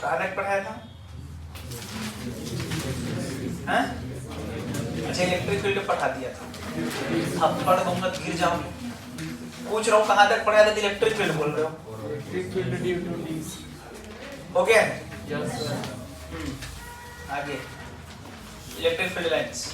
कहाँ तक पढ़ाया था? हाँ? अच्छा इलेक्ट्रिक फील्ड पढ़ा दिया था। अब पढ़ दूंगा तो गिर जाओगे। पूछ रहा हूँ कहाँ तक पढ़ाया था, इलेक्ट्रिक फील्ड बोल रहे हो। Electric field due to DC हो गया? Yes sir. आगे इलेक्ट्रिक फील्ड लाइंस।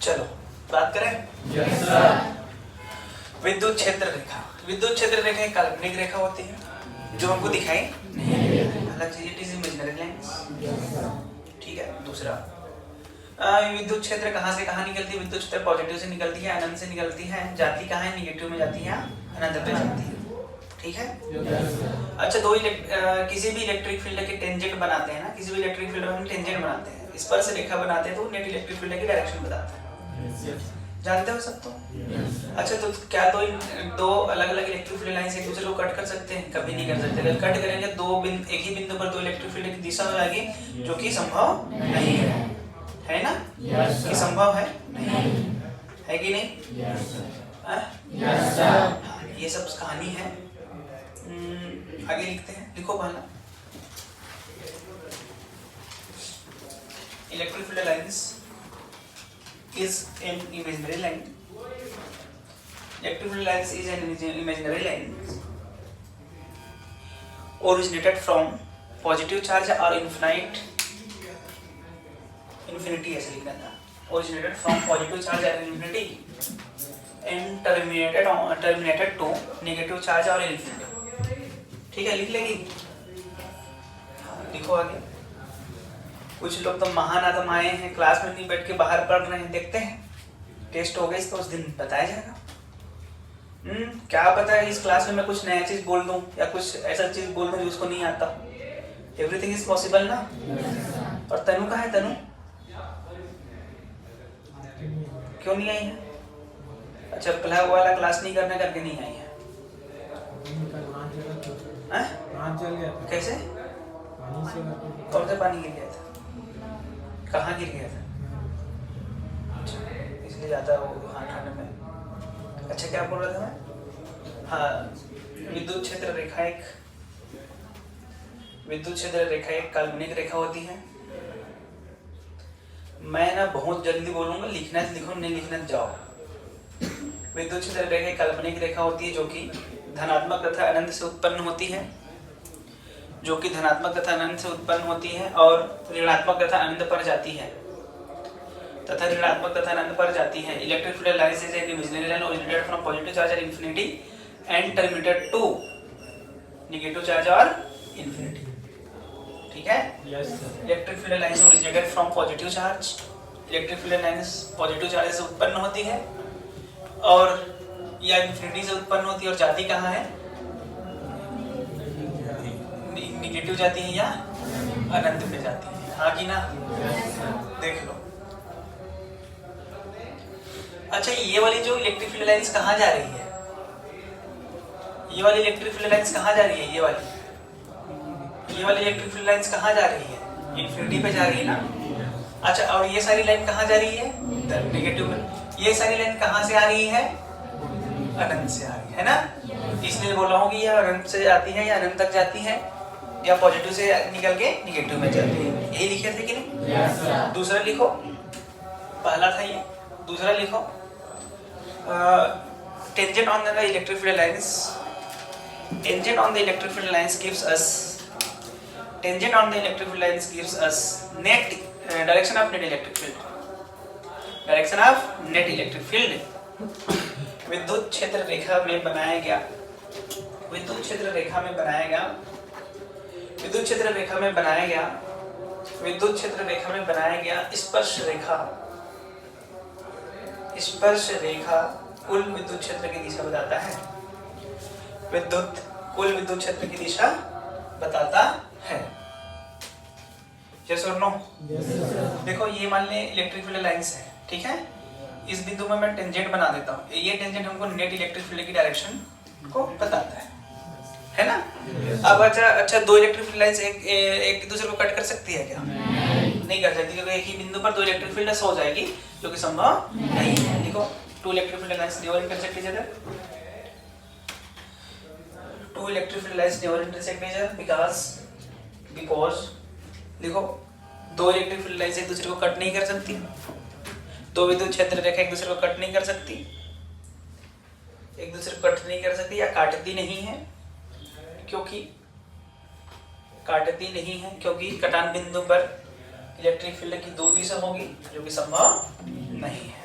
चलो बात करें। Yes sir. विद्युत क्षेत्र रेखा। विद्युत क्षेत्र रेखा एक काल्पनिक रेखा होती है जो हमको दिखाई नहीं देती। अलग चीज, इट इज इमेजिनरी लाइंस। ठीक है। दूसरा, विद्युत क्षेत्र कहाँ से कहाँ निकलती है? विद्युत क्षेत्र पॉजिटिव से निकलती है, अनंत से निकलती है। जाती कहाँ है? निगेटिव में जाती है, अनंत पे जाती है। ठीक है। अच्छा, किसी भी इलेक्ट्रिक फील्ड के टेंजेंट बनाते हैं ना, किसी भी इलेक्ट्रिक फील्ड में हम टेंजेंट बनाते हैं, स्पर्श रेखा बनाते हैं, तो नेट इलेक्ट्रिक फील्ड की डायरेक्शन बताता है। जानते हो सब तो? अच्छा, तो क्या दो अलग अलग इलेक्ट्रिक फील्ड लाइन एक दूसरे को कट कर सकते हैं? कभी नहीं कर सकते। अगर कट करेंगे एक ही बिंदु पर दो इलेक्ट्रिक फील्ड की दिशा हो जाएगी, जो कि संभव नहीं है ना? कि संभव है नहीं है कि नहीं? ये सब कहानी है। आगे लिखते हैं, लिखो पहला। Electric field lines is an imaginary line. Electric field lines is an imaginary line originated from positive charge or infinity ऐसे लिखना था। Originated from positive charge or infinity and terminated to negative charge or infinity। ठीक है, लिख लेगी। लिखो आगे। कुछ लोग तो महान आत्म आए हैं, क्लास में नहीं बैठ के बाहर पढ़ रहे हैं। देखते हैं, टेस्ट हो गए तो उस दिन बताया जाएगा। क्या पता है इस क्लास में मैं कुछ नया चीज बोल दूं या कुछ ऐसा चीज बोल दूं जो उसको नहीं आता। एवरीथिंग इज पॉसिबल ना। और तनु कहाँ है? तनु क्यों नहीं आई है? अच्छा, पहला वाला क्लास नहीं करने करके नहीं आई है। कैसे? कौन सा पानी गिर गया था? कहाँ गिर गया था? अच्छा, इसलिए जाता वो ठंड में। अच्छा, क्या बोल रहा था मैं? हाँ, विद्युत क्षेत्र रेखा एक काल्पनिक रेखा होती है। मैं ना बहुत जल्दी बोलूंगा, लिखना है लिखो, नहीं लिखना जाओ। विद्युत क्षेत्र रेखा एक काल्पनिक रेखा होती है जो कि धनात्मक तथा अनंत से उत्पन्न होती है, और ऋणात्मक तथा अनंत पर जाती है। तथा ऋणात्मक तथा अनंत पर जाती है। Electric field lines is an imaginary line originated from positive charge और infinity and terminated to negative charge और इंफिनिटी। ठीक है, Yes, sir. Electric field lines originated from positive charge, electric field lines positive charge से उत्पन्न होती है और या इंफिनिटी से उत्पन्न होती है और जाती कहाँ है, निगेटिव जाती है या अनंत में जाती है, हाँ कि ना? देख लो। अच्छा, ये वाली जो इलेक्ट्रिक फील्ड लाइंस कहाँ जा रही है, ये वाली इलेक्ट्रिक फील्ड लाइंस कहाँ जा रही है, ये वाली इलेक्ट्रिक फील्ड लाइंस कहाँ जा रही है, इंफिनिटी पे जा रही है ना। अच्छा, और ये सारी लाइन कहाँ जा रही है, नेगेटिव में। ये सारी लाइन कहाँ से आ रही है, अनंत से आ रही है ना। इसलिए बोला हूँ कि ये अनंत से जाती है या अनंत तक जाती है या पॉजिटिव से निकल के निगेटिव में जाती है। यही लिखे थे कि नहीं? Yes, sir. दूसरा लिखो, पहला था ये, दूसरा लिखो। Tangent on the electric field lines, tangent on the electric field lines gives us, tangent on the electric field lines gives us net direction of net electric field, direction of net electric field. विद्युत क्षेत्र रेखा में बनाया गया, विद्युत क्षेत्र रेखा में बनाया गया, विद्युत क्षेत्र रेखा में बनाया गया, विद्युत क्षेत्र रेखा में बनाया गया स्पर्श रेखा, स्पर्श रेखा कुल विद्युत क्षेत्र की दिशा बताता है। विद्युत कुल विद्युत क्षेत्र की दिशा बताता है। यस और नो? Yes, sir. देखो, ये मान ले इलेक्ट्रिक फील्ड लाइंस है, ठीक है। इस बिंदु में मैं टेंजेंट बना देता हूँ, ये टेंजेंट हमको नेट इलेक्ट्रिक फील्ड की डायरेक्शन को बताता है ना। अब अच्छा, दो इलेक्ट्रिक फील्ड लाइंस एक दूसरे को कट कर सकती है क्या? नहीं कर सकती, क्योंकि एक ही बिंदु पर दो इलेक्ट्रिक फील्ड हो जाएगी, जो कि संभव नहीं है। देखो, two electric field lines never intersect each other, two electric field lines never intersect each other because देखो, दो इलेक्ट्रिक फील्ड लाइंस एक दूसरे को कट नहीं कर सकती, दो विद्युत क्षेत्र रेखा एक दूसरे को कट नहीं कर सकती, एक दूसरे को कट नहीं कर सकती या काटती नहीं है, क्योंकि काटती नहीं है क्योंकि कटान बिंदु पर इलेक्ट्रिक फील्ड की दो दिशा होगी, जो कि संभव नहीं है,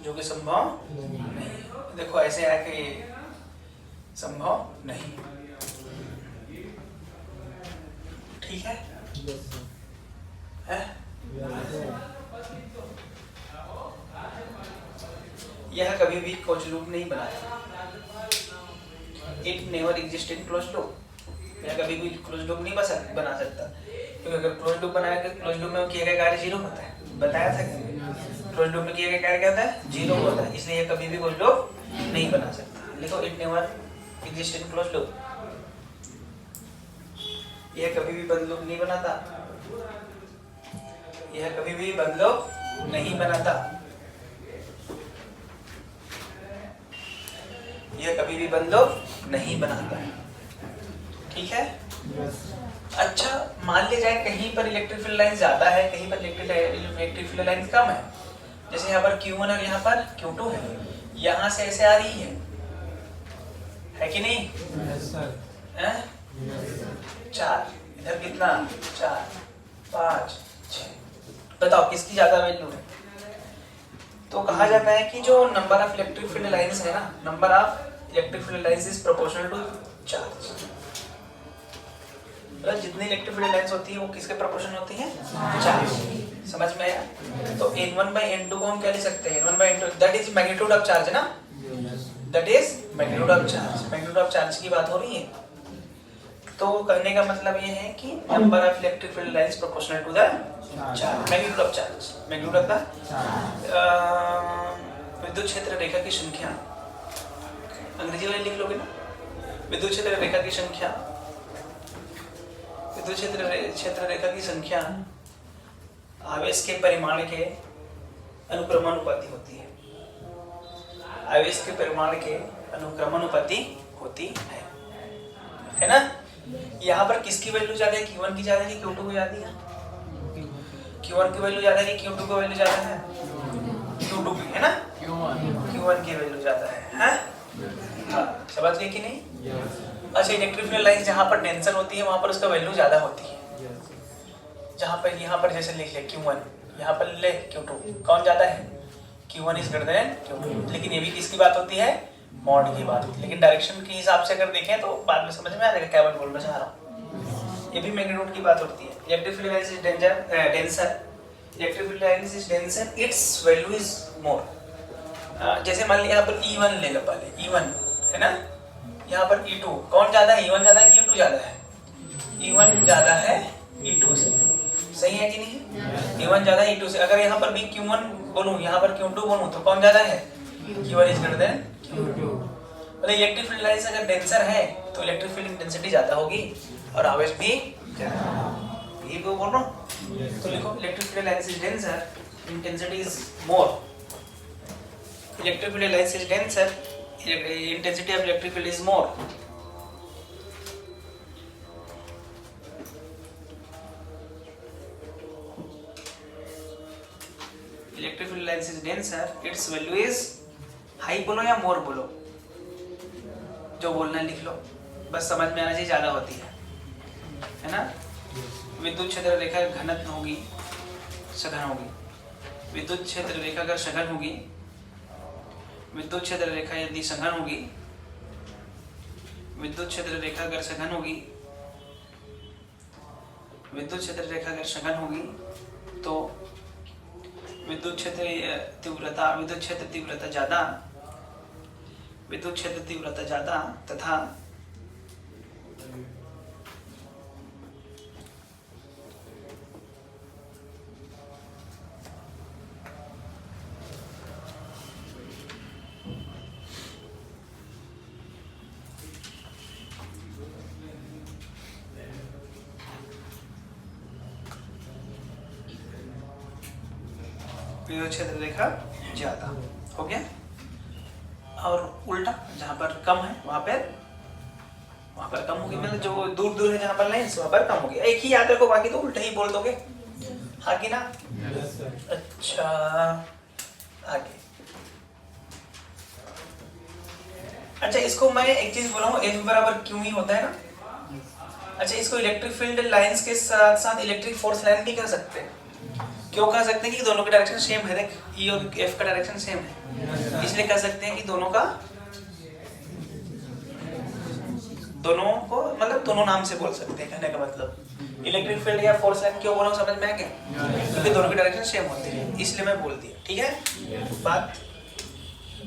जो कि संभव नहीं है। देखो, ऐसे है कि संभव नहीं, ठीक है? Yes, sir. है? Yes, sir. यह कभी भी क्लोज लूप नहीं बनाया, it never exist in close loop. यह कभी भी क्लोज लूप नहीं बना सकता, क्योंकि अगर क्लोज लूप बनाया तो क्लोज लूप में किया गया कार्य जीरो होता है, बताया था कि क्लोज लूप में किया गया कार्य क्या होता है, जीरो होता है। इसलिए यह कभी भी क्लोज लूप नहीं बना सकता। लिखो, it never exist in close loop, यह कभी भी बंद लूप नहीं बनाता, यह कभी भी बंद लूप नहीं बनाता, यह कभी भी बंद लूप नहीं बनाता है, ठीक है? Yes, sir. अच्छा, मान ले जाए कहीं पर इलेक्ट्रिक फील्ड लाइन ज्यादा है, कहीं पर इलेक्ट्रिक फील्ड लाइन कम है, जैसे यहाँ पर Q1 और यहाँ पर Q2 है, यहाँ से ऐसे आ रही है कि नहीं? Yes, sir. हैं? Yes, sir. 4, इधर कितना, 4, 5, 6, बताओ किसकी ज्यादा वैल्यू है? तो कहा जाता है कि जो number of electric field lines है ना, number of electric field lines is proportional to charge. मतलब जितनी इलेक्ट्रिक फील्ड लाइंस होती है वो किसके प्रोपोर्शनल होती है, चार्ज। समझ में आया? तो N1/N2 को हम क्या लिख सकते हैं, N1/N2 that is magnitude of charge ना, that is magnitude of charge. Magnitude of charge की बात हो रही है, तो कहने का मतलब ये है कि number of electric field lines proportional to the charge, magnitude of charge, magnitude of the विद्युत क्षेत्र रेखा की संख्या, अंग्रेजी वाले लिख लोगे ना, विद्युत क्षेत्र रेखा की संख्या, विद्युत क्षेत्र रेखा की संख्या आवेश के परिमाण के अनुक्रमानुपाती होती है, आवेश के परिमाण के अनुक्रमानुपाती होती है ना। यहाँ पर किसकी वैल्यू ज्यादा है, Q1 की ज्यादा है कि Q2 की ज्यादा है? Q1 की वैल्यू ज्यादा है कि Q2 की वैल्यू ज्यादा है? Q2 की है ना, Q1 की वैल्यू ज्यादा है, हाँ? समझ गए कि नहीं? Yes. अच्छा, इलेक्ट्रिक फील्ड लाइन जहाँ पर टेंशन होती है वहाँ पर उसका वैल्यू ज्यादा होती है, Yes. जहाँ पर यहाँ पर जैसे लिख ले Q1, यहाँ पर ले Q2, कौन ज्यादा है? Q1 is greater than Q2। लेकिन ये भी किसकी बात होती है? मॉड की बात होती है। लेकिन डायरेक्शन के हिसाब से अगर देखें तो बाद में समझ में आ जाएगा क्या बोलना चाह रहा हूँ। ये भी मैग्नीट्यूड की बात होती है। Electric field lines is denser, electric field lines is denser, it's value is more. जैसे मान लिया यहाँ पर E1 ले लो, पहले E1 है ना, यहाँ पर E2, कौन ज्यादा है? E1 ज्यादा है कि E2 ज्यादा है? E1 ज्यादा है E2 से, सही है कि नहीं? E1 ज्यादा है E2 से। अगर यहाँ पर भी Q1 बोलूँ, यहाँ पर Q2 बोलूँ, तो कौन ज्यादा है? Q1 is greater than Q2। मतलब इलेक्ट्रिक फील्ड लाइंस अगर डेंसर है तो इलेक्ट्रिक फील्ड इंटेंसिटी ज्यादा होगी और आवेश भी ज्यादा। ये बोल रहा हूँ, तो लिखो electric field lines is denser, intensity is more. Electric field lines is denser, intensity of electric field is more. Electric field lines is denser, its value is high बोलो या more बोलो, जो बोलना लिख लो, बस समझ में आना चाहिए, ज्यादा होती है ना। विद्युत क्षेत्र रेखा घनत्व होगी, सघन होगी। विद्युत क्षेत्र रेखा अगर सघन होगी, विद्युत क्षेत्र रेखा यदि सघन होगी, विद्युत क्षेत्र रेखा अगर सघन होगी, विद्युत क्षेत्र रेखा अगर सघन होगी तो विद्युत क्षेत्र तीव्रता, विद्युत क्षेत्र तीव्रता ज्यादा, विद्युत क्षेत्र तीव्रता ज्यादा तथा विद्युत क्षेत्र रेखा ज्यादा हो गया। और उल्टा, जहां पर कम है वहां पर कम होगी, मतलब जो दूर दूर है जहां पर लाइंस वहां पर कम होगी। एक ही याद रखो, बाकी तो उल्टा ही बोल दोगे, हाँ कि ना? अच्छा, आगे। अच्छा, इसको मैं एक चीज बोला हूँ, F बराबर क्यू ही होता है ना। अच्छा, इसको इलेक्ट्रिक फील्ड लाइंस के साथ साथ इलेक्ट्रिक फोर्स लाइन भी कह सकते हैं। क्यों कह सकते हैं? कि दोनों का डायरेक्शन सेम है, देख E और F का डायरेक्शन सेम है, इसलिए कह सकते हैं कि दोनों का, दोनों को मतलब दोनों नाम से बोल सकते हैं। कहने का मतलब इलेक्ट्रिक फील्ड या फोर्स लाइन क्यों बोला, समझ में आ गया? क्योंकि दोनों की डायरेक्शन सेम होती है, इसलिए मैं बोल दिया। ठीक है बात?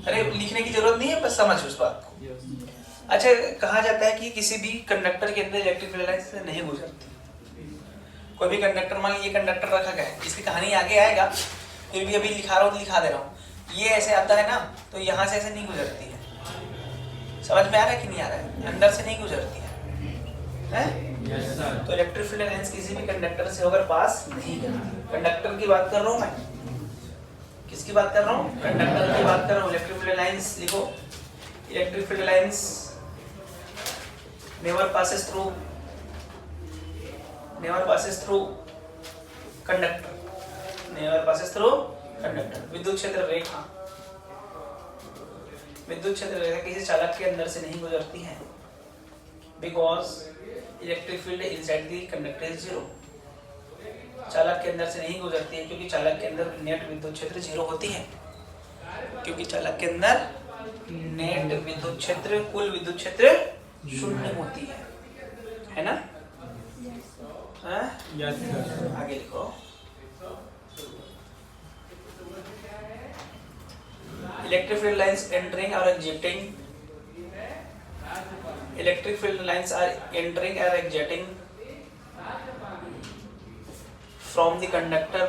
अरे लिखने की जरूरत नहीं है, बस समझ उस बात को। अच्छा, कहा जाता है कि किसी भी कंडक्टर के अंदर इलेक्ट्रिक फील्ड लाइन से नहीं गुजरती। कोई भी कंडक्टर, मान लीजिए कंडक्टर रखा गया है, इसकी कहानी आगे आएगा, फिर भी अभी लिखा रहा हूँ तो लिखा दे रहा हूँ। ये ऐसे आता है ना, तो यहाँ से ऐसे नहीं गुजरती है। समझ में आ रहा है कि नहीं आ रहा है? अंदर से नहीं गुजरती है? तो इलेक्ट्रिक फील्ड लाइंस किसी भी कंडक्टर से होकर पास नहीं करती। कंडक्टर की बात कर रहा हूँ मैं, किसकी बात कर रहा हूँ? कंडक्टर की बात कर रहा हूँ। इलेक्ट्रिक फील्ड लाइंस लिखो, electric field lines never passes through conductor, never passes through conductor. विद्युत क्षेत्र रेखा, विद्युत क्षेत्र रेखा किसी चालक के अंदर से नहीं गुजरती है, because electric field inside the conductor is zero. चालक के अंदर से नहीं गुजरती है क्योंकि चालक के अंदर नेट विद्युत क्षेत्र जीरो होती है, क्योंकि चालक के अंदर नेट विद्युत क्षेत्र, कुल विद्युत क्षेत्र शून्य होती है ना? आगे लिखो, इलेक्ट्रिक फील्ड लाइंस एंटरिंग और exiting, electric field lines are entering और exiting from the conductor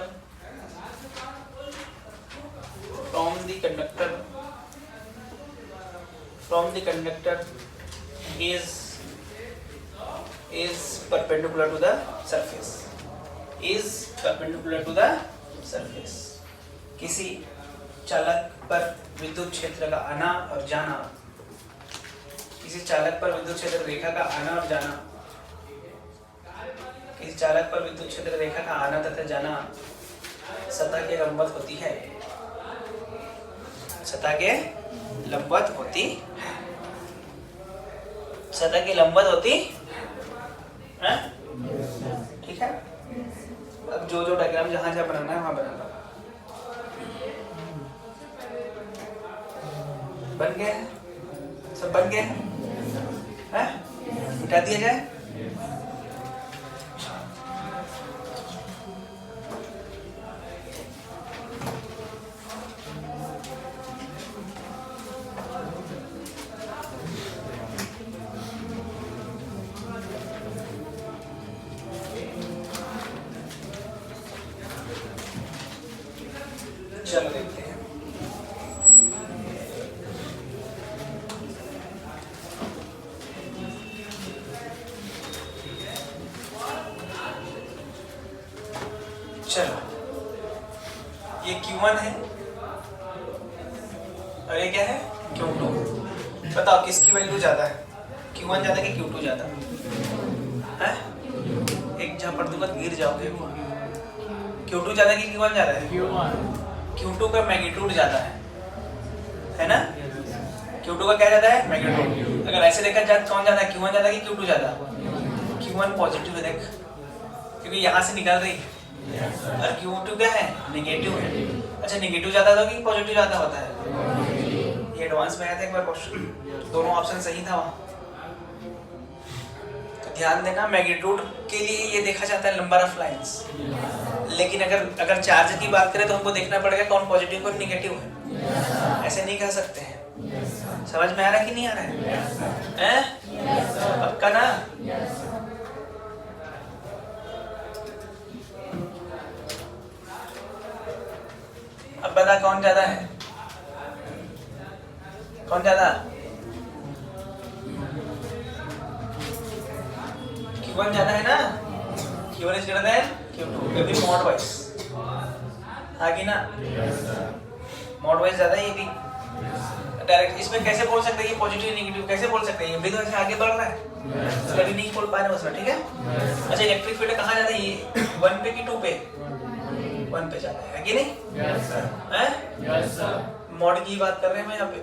is perpendicular to the surface, किसी चालक पर विद्युत क्षेत्र का आना और जाना, किसी चालक पर विद्युत क्षेत्र रेखा का आना और जाना, किसी चालक पर विद्युत क्षेत्र रेखा का आना तथा जाना सतह के लंबवत होती है, सतह के लंबवत होती है, सतह की लंबवत होती है। ठीक है, अब जो डायग्राम जहाँ जहाँ बनाना है वहाँ बनाना। बन गया है? सब बन गया है? मिटा दिया जाए? चलो देखते हैं। चलो ये Q1 है और ये क्या है Q2। बताओ किसकी वैल्यू ज्यादा है, Q1 ज्यादा कि Q2 ज्यादा है? एक झपट दूंगा गिर जाओगे। Q2 ज्यादा कि Q1 ज्यादा है? Q2 का मैग्नीट्यूड ज्यादा है ना? Q2 का क्या ज्यादा है? मैग्नीट्यूड। अगर ऐसे देखा जाए कौन ज्यादा है, Q1 ज्यादा कि Q2 ज्यादा? Q1 पॉजिटिव है देख, क्योंकि यहाँ से निकल रही है। और Q2 क्या है? नेगेटिव है। अच्छा नेगेटिव ज्यादा होगा कि पॉजिटिव ज्यादा होता है? ये एडवांस में आया था एक बार क्वेश्चन, दोनों ऑप्शन सही था वहाँ। तो ध्यान देना मैग्नीट्यूड के लिए ये देखा जाता है नंबर ऑफ लाइंस, लेकिन अगर चार्ज की बात करें तो हमको देखना पड़ेगा कौन पॉजिटिव कौन नेगेटिव है। ऐसे नहीं कह सकते हैं। समझ में आ रहा है कि नहीं आ रहा है? पक्का ना? अब बता कौन ज्यादा है? कौन ज्यादा? Q1 ज्यादा है ना? Q1 is greater than Q2, ये भी मॉड वाइज आगे ना? मॉड वाइज ज्यादा है ये भी। डायरेक्ट इसमें कैसे बोल सकते हैं ये पॉजिटिव नेगेटिव कैसे बोल सकते हैं? ये भी तो ऐसे आगे बढ़ रहा है, कभी नहीं बोल पा रहे उसमें। ठीक है। अच्छा इलेक्ट्रिक फील्ड कहाँ ज्यादा है? ये 1 पे कि 2 पे? 1 पे ज्यादा है कि नहीं? Yes sir. मॉड की बात कर रहे हैं मैं यहाँ पे।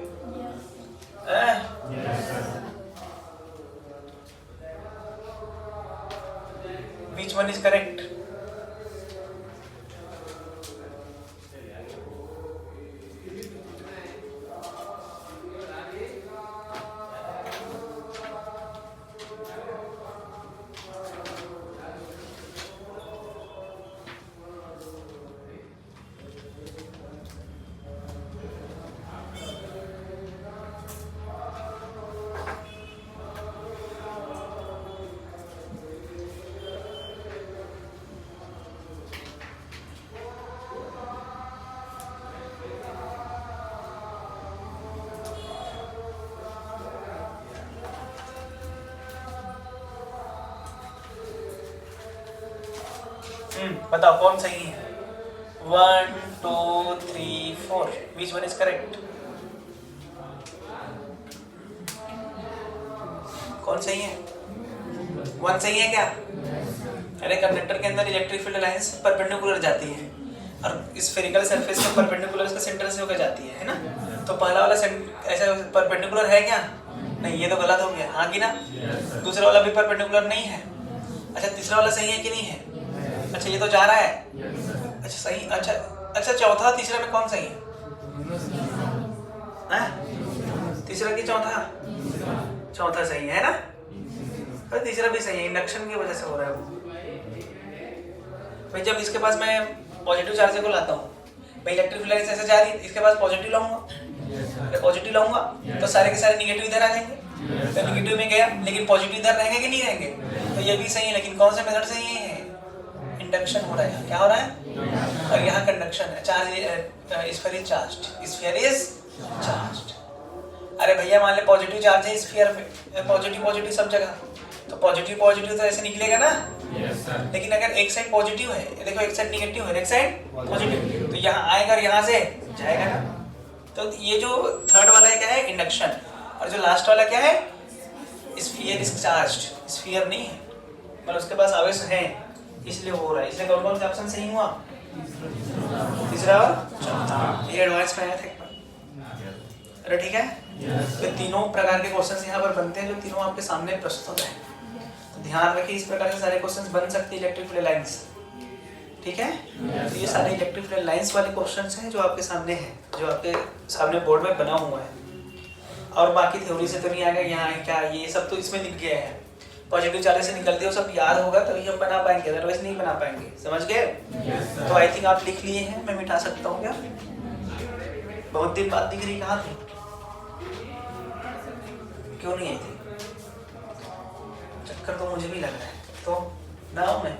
Which one is correct? बताओ कौन सही है? 1 2 3 4 which one is correct? कौन सही है? 1 सही है क्या? अरे कंडक्टर के अंदर इलेक्ट्रिक फील्ड लाइंस परपेंडिकुलर जाती है और स्फेरिकल सरफेस पे परपेंडिकुलर उसका सेंटर से होकर जाती है ना? तो पहला वाला ऐसा परपेंडिकुलर है क्या? नहीं, ये तो गलत हो गया। हाँ कि ना? दूसरा वाला भी परपेंडिकुलर नहीं है। अच्छा तीसरा वाला सही है कि नहीं है? अच्छा ये तो जा रहा है। अच्छा सही। अच्छा चौथा तीसरा में कौन सही है? तीसरा की चौथा? चौथा सही है ना? और तीसरा भी सही है, इंडक्शन की वजह से हो रहा है वो। भाई जब इसके पास मैं पॉजिटिव चार्ज को लाता हूँ, भाई इलेक्ट्रिक फील्ड लाइंस ऐसे जा रही है, इसके पास पॉजिटिव लाऊंगा, पॉजिटिव लाऊंगा तो सारे के सारे निगेटिव इधर आ जाएंगे। तो निगेटिव में गया लेकिन पॉजिटिव इधर रहेंगे कि नहीं रहेंगे? तो ये भी सही है, लेकिन कौन सा मेथड सही है? इंडक्शन हो रहा है। क्या हो रहा है? और यहाँ कंडक्शन है। Charge sphere is charged, sphere is charged. अरे भैया मान ले पॉजिटिव चार्ज है स्फीयर पे, पॉजिटिव सब जगह, तो पॉजिटिव तो ऐसे निकलेगा ना? लेकिन अगर एक साइड पॉजिटिव है, देखो एक साइड निगेटिव है, एक साइड पॉजिटिव, तो यहाँ आएगा और यहाँ से जाएगा ना? तो ये जो थर्ड वाला है क्या है? इंडक्शन। और जो लास्ट वाला क्या है? स्फीयर इज चार्ज्ड, स्फीयर नहीं है, मतलब उसके पास आवेश है, इसलिए हो रहा है। इसलिए कौन कौन सा ऑप्शन सही हुआ? तीसरा और चौथा। ये एडवांस में आया था एक बार। अरे ठीक है। तो तीनों प्रकार के क्वेश्चंस यहाँ पर बनते हैं, जो तीनों आपके सामने प्रस्तुत हैं। तो ध्यान रखिए, इस प्रकार से सारे क्वेश्चंस बन सकते हैं इलेक्ट्रिक फील्ड लाइंस। ठीक है। तो ये सारे इलेक्ट्रिक फील्ड लाइंस वाले क्वेश्चंस हैं जो आपके सामने हैं, जो आपके सामने बोर्ड में बना हुआ है। और बाकी थ्योरी से तो नहीं आएगा, यहाँ क्या ये सब तो इसमें लिख गया है। पॉजिटिव चार्ज से निकलते हो सब याद होगा तभी हम बना पाएंगे, अदरवाइज नहीं बना पाएंगे। समझ गए? तो आई थिंक आप लिख लिए हैं, मैं मिटा सकता हूँ क्या? बहुत दिन बाद दिख रही, कहाँ थी? क्यों नहीं आई थी? चक्कर तो मुझे भी लग रहा है, तो ना मैं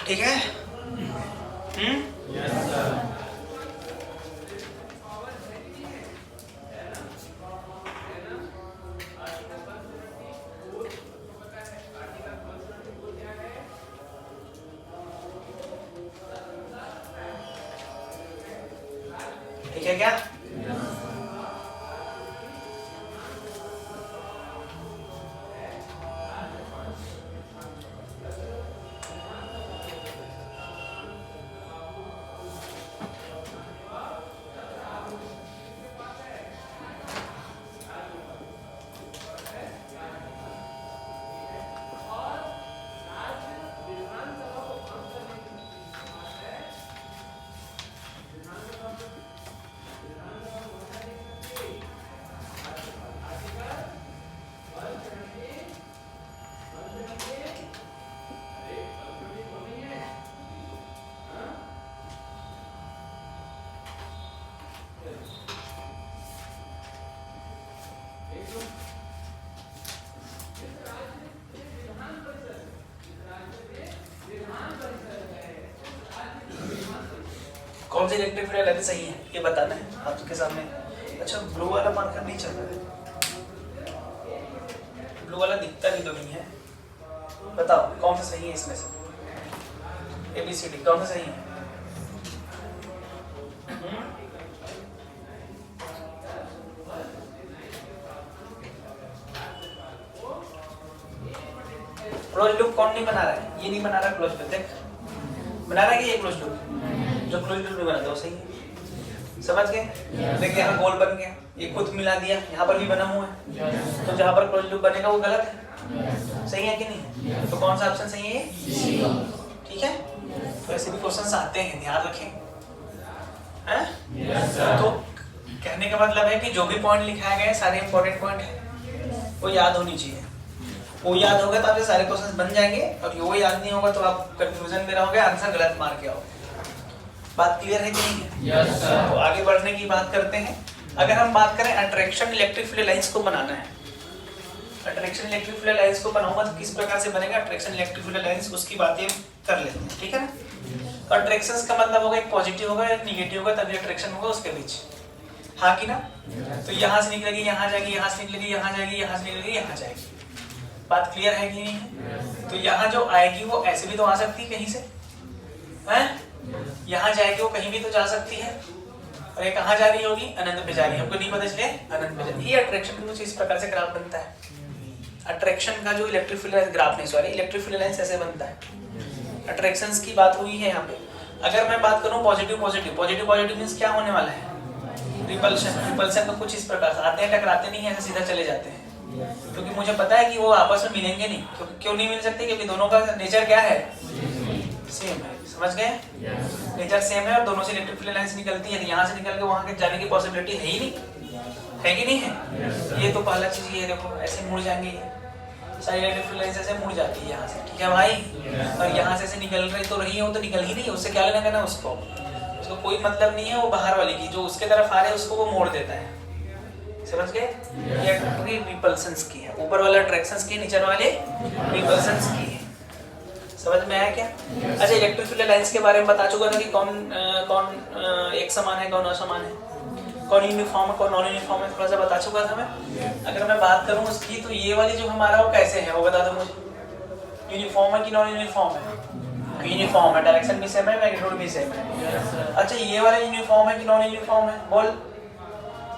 ठीक है। ठीक है क्या? कौन सी इलेक्ट्रिक फील्ड लाइन सही है ये बताना है आपके सामने। अच्छा, ब्लू वाला मार्कर नहीं चल रहा है, ब्लू वाला दिखता भी तो नहीं है। बताओ कौन सा सही है इसमें से? ABCD कौन सा सही है? क्लोज लूप कौन नहीं बना रहा है? ये नहीं बना रहा क्लोज लूप, देख बना रहा है कि ये क्लोज लूप? जो क्लोज लूप नहीं बनाता वो सही है। समझ गए? देखिए यहाँ गोल बन गया, ये खुद मिला दिया, यहाँ पर भी बना हुआ है, तो जहाँ पर क्लोज लूप बनेगा वो गलत है। सही है कि नहीं? तो कौन सा ऑप्शन सही है? ठीक है। तो ऐसे भी क्वेश्चंस आते हैं, ध्यान रखें। तो कहने का मतलब है कि जो भी पॉइंट लिखाए गए सारे इंपॉर्टेंट पॉइंट है वो याद होनी चाहिए। वो याद होगा तो आपके सारे क्वेश्चंस बन जाएंगे, और वो याद नहीं होगा तो आप कंफ्यूजन में रहोगे, आंसर गलत मार के आओगे। बात क्लियर है कि नहीं है? yes, तो आगे बढ़ने की बात करते हैं। अगर हम बात करें अट्रैक्शन इलेक्ट्रिक फील्ड लाइंस को बनाना है, अट्रैक्शन इलेक्ट्रिक फील्ड लाइंस को बनाऊंगा तो किस प्रकार से बनेगा अट्रैक्शन इलेक्ट्रिक फील्ड लाइंस, उसकी बातें कर लेते हैं। ठीक है ना? अट्रैक्शन का मतलब होगा एक पॉजिटिव होगा एक निगेटिव होगा, तभी अट्रैक्शन होगा उसके बीच, हाँ कि ना? तो यहाँ से निकलेगी यहाँ जाएगी, यहाँ से निकलेगी यहाँ जाएगी, यहाँ से निकलेगी यहाँ जाएगी। बात क्लियर है कि नहीं है? तो यहाँ जो आएगी वो ऐसे भी तो आ सकती है कहीं से, हैं? यहाँ जाएगी वो कहीं भी तो जा सकती है, और ये कहाँ जा रही होगी? अनंत पे जा रही है, हमको नहीं पता चले अनंत पे जा रही है। ये अट्रैक्शन का कुछ इस प्रकार से ग्राफ बनता है। अट्रैक्शन का जो इलेक्ट्रिक फील्ड लाइंस ग्राफ नहीं, सॉरी, इलेक्ट्रिक फील्ड लाइंस ऐसे बनता है। अट्रैक्शंस की बात हुई है यहाँ पे। अगर मैं बात करूँ positive positive, positive positive means क्या होने वाला है? रिपल्शन। रिपल्शन का कुछ इस प्रकार से आते हैं, टकराते नहीं है, ऐसे सीधा चले जाते हैं, क्योंकि मुझे पता है कि वो आपस में मिलेंगे नहीं। क्यों नहीं मिल सकते? क्योंकि दोनों का नेचर क्या है? सेम है। समझ गए? नेचर सेम है और दोनों से इलेक्ट्रिक फील्ड लाइंस निकलती है, यहाँ से निकल के वहाँ के जाने की पॉसिबिलिटी है ही नहीं, है कि नहीं है? ये तो पहला चीज ये देखो, ऐसे मुड़ जाएंगे सारी इलेक्ट्रिक फील्ड लाइंस, ऐसे मुड़ जाती है यहाँ से, ठीक है भाई? और यहाँ से ऐसे निकल रही तो रही है, वो तो निकल ही नहीं है, उससे क्या लेना देना उसको कोई मतलब नहीं है। वो बाहर वाली की जो उसके तरफ आ रहे हैं उसको वो मोड़ देता है। समझ गए? ये रिपल्शंस की है, ऊपर वाला अट्रैक्शंस की, नीचे वाले रिपल्शंस की है। समझ में आया क्या? अच्छा, इलेक्ट्रिक फील्ड लाइंस के बारे में बता चुका था कि कौन एक समान है, कौन असमान है, कौन यूनिफॉर्म है, कौन नॉन यूनिफॉर्म है, थोड़ा सा बता चुका था मैं। अगर मैं बात करूं उसकी, तो ये वाली जो हमारा वो कैसे है वो बता दो मुझे। यूनिफॉर्म है कि नॉन यूनिफॉर्म है? यूनिफॉर्म है, डायरेक्शन भी सेम है, मैग्नीट्यूड भी सेम है। अच्छा, ये वाला यूनिफॉर्म है कि नॉन यूनिफॉर्म है? बोल,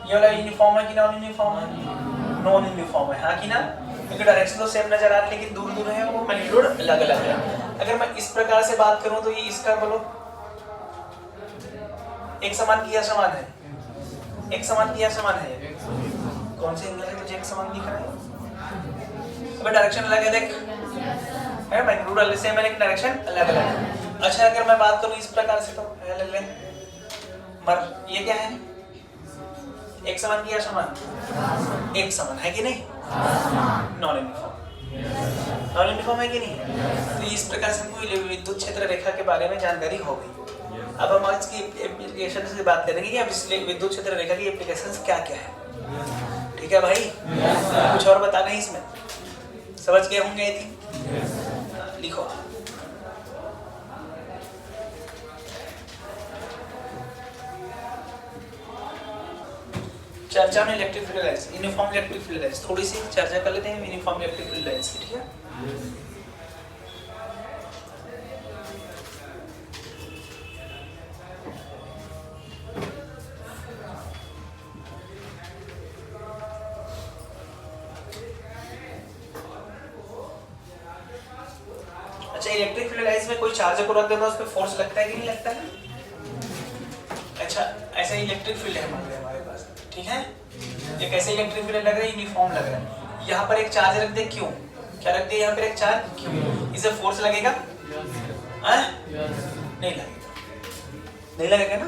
ये वाला यूनिफॉर्म है कि नॉन यूनिफॉर्म है? नॉन यूनिफॉर्म है, हाँ कि ना? क्योंकि डायरेक्शन तो सेम नजर आ रही है लेकिन दूर दूर है, वो मैग्नीट्यूड अलग अलग है। अगर मैं इस प्रकार से बात करूं तो ये इसका बोलो एक समान की असमान है? एक समान की असमान है? कौन से एंगल है तुझे एक समान दिख रहा है? अब डायरेक्शन अलग है, देख है मैग्नीट्यूड सेम है लेकिन डायरेक्शन अलग अलग है। अच्छा अगर मैं बात करूं इस प्रकार से तो ले ले मर ये क्या है एक समान की असमान एक समान है कि नहीं नॉन यूनिफॉर्म है कि नहीं। तो इस प्रकार से हमको विद्युत क्षेत्र रेखा के बारे में जानकारी हो गई। अब हम आज की एप्लीकेशन से बात करेंगे कि अब इस विद्युत क्षेत्र रेखा की एप्लीकेशंस क्या क्या है। ठीक है भाई कुछ और बताना है इसमें समझ गए होंगे थी लिखो चर्चा में electric field lines uniform electric field lines थोड़ी सी चर्चा कर लेते हैं यूनिफॉर्म इलेक्ट्रिक फील्ड लाइन्स की। ठीक है अच्छा इलेक्ट्रिक फील्ड लाइन्स में कोई चार्ज को रख देता है उस पर फोर्स लगता है कि नहीं लगता है। अच्छा ऐसा इलेक्ट्रिक फील्ड है मान हमारे पास ठीक है ये कैसे इलेक्ट्रिक फील्ड लग रहा है यूनिफॉर्म लग रहा है। यहाँ पर एक चार्ज रख दे क्यों क्या रख दे यहाँ पर एक चार्ज क्यों इसे फोर्स लगेगा नहीं लगेगा नहीं लगेगा ना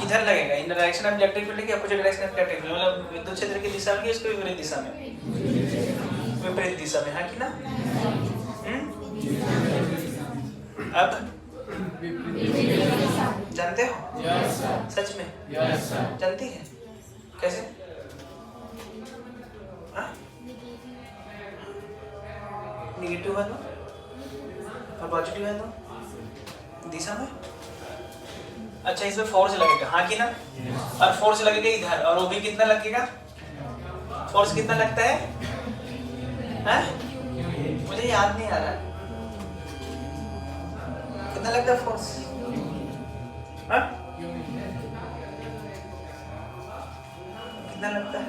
किधर लगेगा in direction of electric field की opposite direction of electric field मतलब विद्युत क्षेत्र की दिशा में इसको विपरीत दिशा में हाँ कि ना अब जानते हो सच में जानती है कैसे नेगेटिव है तो और पॉजिटिव है तो दिशा में। अच्छा इसमें फोर्स लगेगा हाँ कि ना और फोर्स लगेगा इधर और वो भी कितना लगेगा फोर्स कितना लगता है मुझे याद नहीं आ रहा कितना लगता है फोर्स कितना लगता है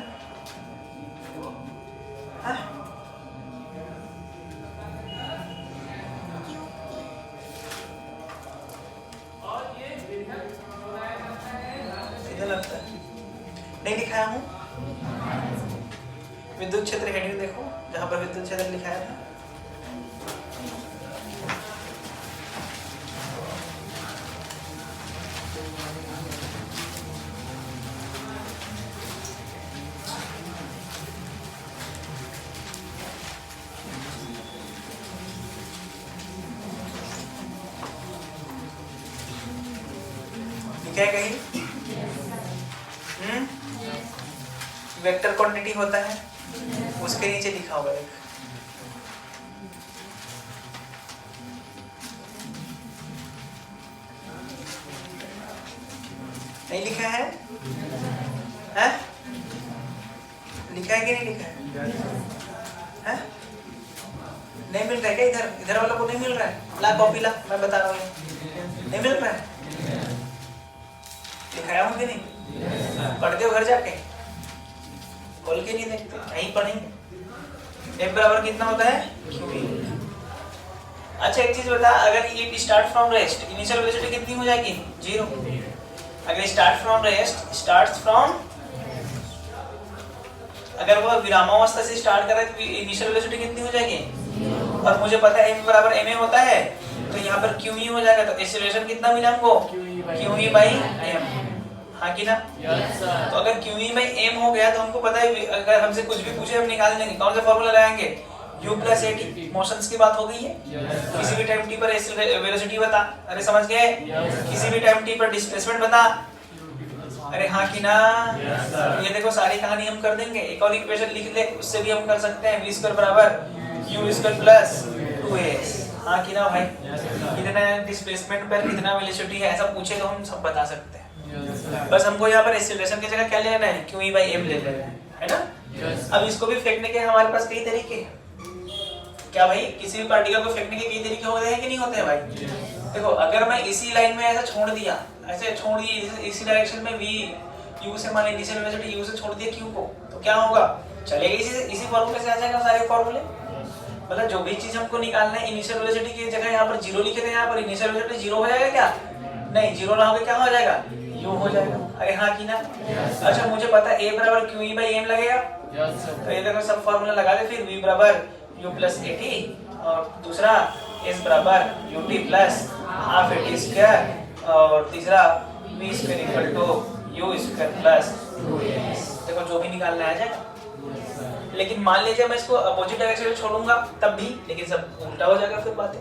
कितना लगता है नहीं लिखाया हूँ विद्युत क्षेत्र हेडिंग देखो जहां पर विद्युत क्षेत्र लिखाया था क्या कहीं वेक्टर क्वांटिटी होता है उसके नीचे लिखा होगा एक नहीं लिखा है लिखा है कि नहीं लिखा है नहीं मिल रहा है क्या इधर वालों को नहीं मिल रहा है ला कॉपी ला मैं बता रहा हूँ नहीं मिल रहा है लिखाया हूँ कि नहीं पढ़ते हो घर जाके खोल के नहीं देखते नहीं पढ़ेंगे F बराबर कितना होता है QE। अच्छा एक चीज बता अगर ये start from rest initial velocity कितनी हो जाएगी 0 अगर start from rest starts from अगर वो विरामावस्था से स्टार्ट कर रहा है तो इनिशियल वेलोसिटी कितनी हो जाएगी और मुझे पता है F बराबर ma होता है तो यहाँ पर QE हो जाएगा तो एक्सीलरेशन कितना मिला हमको QE by m हाँ कि ना तो अगर QE by m हो गया तो हमको पता है अगर हमसे कुछ भी पूछे हम निकाल देंगे कौन सा फॉर्मूला लगाएंगे u plus at मोशंस की बात हो गई है किसी भी टाइम t पर वेलोसिटी बता अरे समझ गए किसी भी टाइम t पर डिस्प्लेसमेंट बता अरे हाँ कि ना ये देखो सारी कहानी हम कर देंगे। एक और इक्वेशन लिख ले उससे भी हम कर सकते हैं v स्क्वायर बराबर u स्क्वायर प्लस 2s हाँ कि ना भाई कितना डिस्प्लेसमेंट पर कितना वेलोसिटी है ऐसा पूछे तो हम सब बता सकते हैं बस हमको यहाँ पर एक्सीलरेशन की जगह क्या ले लेना है QE by m ले लेना है ना। अब इसको भी फेंकने के हमारे पास कई तरीके क्या भाई किसी भी पार्टिकल को फेंकने के कई तरीके होते हैं कि नहीं होते हैं भाई। देखो अगर मैं इसी लाइन में ऐसा छोड़ दिया ऐसे छोड़ दिए इसी डायरेक्शन में v u से मान इनिशियल वेलोसिटी u से छोड़ दिया q को तो क्या होगा चलेगा इसी फॉर्मूले से आ जाएगा सारे फॉर्मूले मतलब जो भी चीज हमको निकालना है इनिशियल वेलोसिटी की जगह यहाँ पर 0 लिखे थे यहाँ पर इनिशियल वेलोसिटी 0 हो जाएगा क्या नहीं 0 ना होगा क्या हो जाएगा u हो जाएगा अरे हाँ कि ना। अच्छा मुझे पता है a बराबर QE by m लगेगा तो ये देखो सब फॉर्मूला लगा दे फिर v बराबर u प्लस ए टी, और दूसरा s बराबर u t plus half a t square, और तीसरा v square equal to u square plus 2as। देखो जो भी निकालना आ जाएगा। लेकिन मान लीजिए मैं इसको अपोजिट डायरेक्शन में छोड़ूंगा तब भी, लेकिन सब उल्टा हो जाएगा फिर बातें।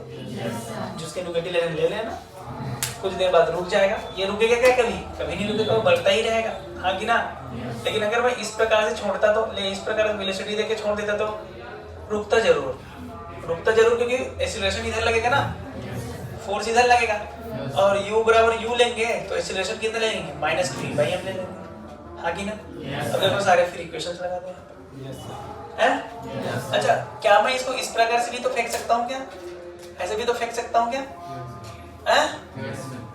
जिसके न्यूगेटिव ले लेना, कुछ देर बाद रुक जाएगा। ये रुकेगा क्या? कभी नहीं रुकेगा, बढ़ता ही रहेगा, हाँ कि ना। लेकिन अगर मैं इस प्रकार से छोड़ता तो, इस प्रकार से वेलोसिटी देके छोड़ देता तो रुकता जरूर, क्योंकि एक्सीलरेशन इधर लगेगा ना, फोर्स इधर लगेगा, और u बराबर u लेंगे तो एक्सीलरेशन कितना लेंगे? -3 भाई हम ले लेंगे, हाँ कि ना। अब देखो सारे फिर इक्वेशंस लगा दो हैं। अच्छा, क्या मैं इसको इस प्रकार से भी तो फेंक सकता हूँ क्या? ऐसे भी तो फेंक सकता हूँ क्या?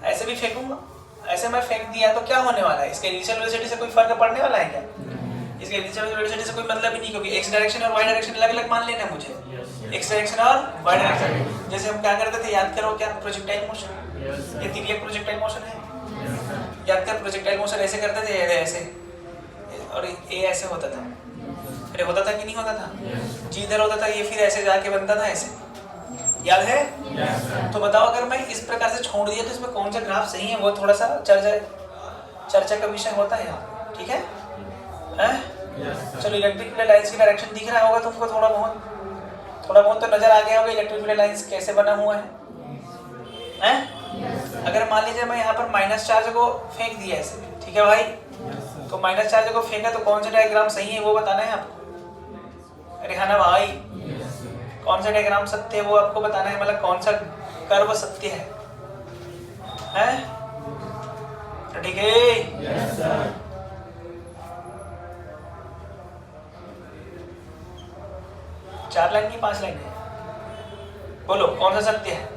ऐसे भी फेंकूंगा। ऐसे मैं फेंक दिया तो क्या होने वाला है? इसके इनिशियल वेलोसिटी से कोई फर्क पड़ने वाला है क्या? इसके इनिशियल वेलोसिटी से कोई मतलब ही नहीं, क्योंकि x डायरेक्शन और y डायरेक्शन अलग-अलग मान लेना है मुझे। x डायरेक्शन और y डायरेक्शन, जैसे हम क्या करते थे, याद करो क्या? Projectile motion. ये तिर्यक प्रोजेक्टाइल मोशन है, याद कर। प्रोजेक्टाइल मोशन ऐसे करते थे, ऐसे, और ये ऐसे होता था। अरे होता था कि नहीं होता था? जी इधर होता था, ये फिर ऐसे जाके बनता था ऐसे, याद है? तो बताओ अगर मैं इस प्रकार से छोड़ दिया तो इसमें कौन सा ग्राफ सही है? वो थोड़ा सा चर्चा का विषय होता है यहाँ, ठीक है? चलो, इलेक्ट्रिक फील्ड लाइंस की डायरेक्शन दिख रहा होगा तुमको, थोड़ा बहुत तो नजर आ गया होगा इलेक्ट्रिक फील्ड लाइंस कैसे बना हुआ है? अगर मान लीजिए मैं यहाँ पर माइनस चार्ज को फेंक दिया ऐसे, ठीक है भाई? तो माइनस चार्ज को फेंका तो कौन सा डायग्राम सही है वो बताना है आपको। अरे हाँ ना भाई, कौन सा डायग्राम सत्य है वो आपको बताना है, मतलब कौन सा कर्व सत्य है, ठीक है? चार लाइन की 5 लाइन है, बोलो कौन सा सत्य है?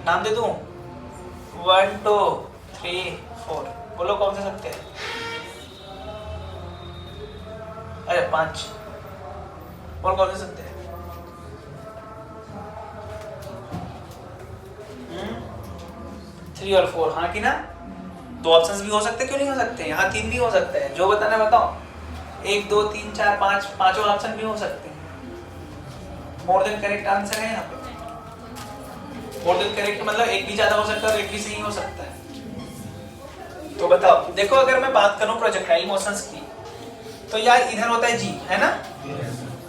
नाम दे दूं? 1 2 3 4, बोलो कौन सा सत्य है? अरे 5, बोल कौन सा सत्य है? 3 और 4, हाँ कि ना? 2 ऑप्शंस भी हो सकते हैं, क्यों नहीं हो सकते? यहाँ 3 भी हो सकते हैं, जो बताना है बताओ। 1 2 3 4 5, पांचों ऑप्शन भी हो सकते हैं। मोर देन करेक्ट आंसर है यहाँ पे। मोर देन करेक्ट मतलब एक भी ज्यादा हो सकता है और एक भी सही हो सकता है। तो बताओ, देखो अगर मैं बात करूं प्रोजेक्टाइल मोशंस की, तो यार इधर होता है g, है ना?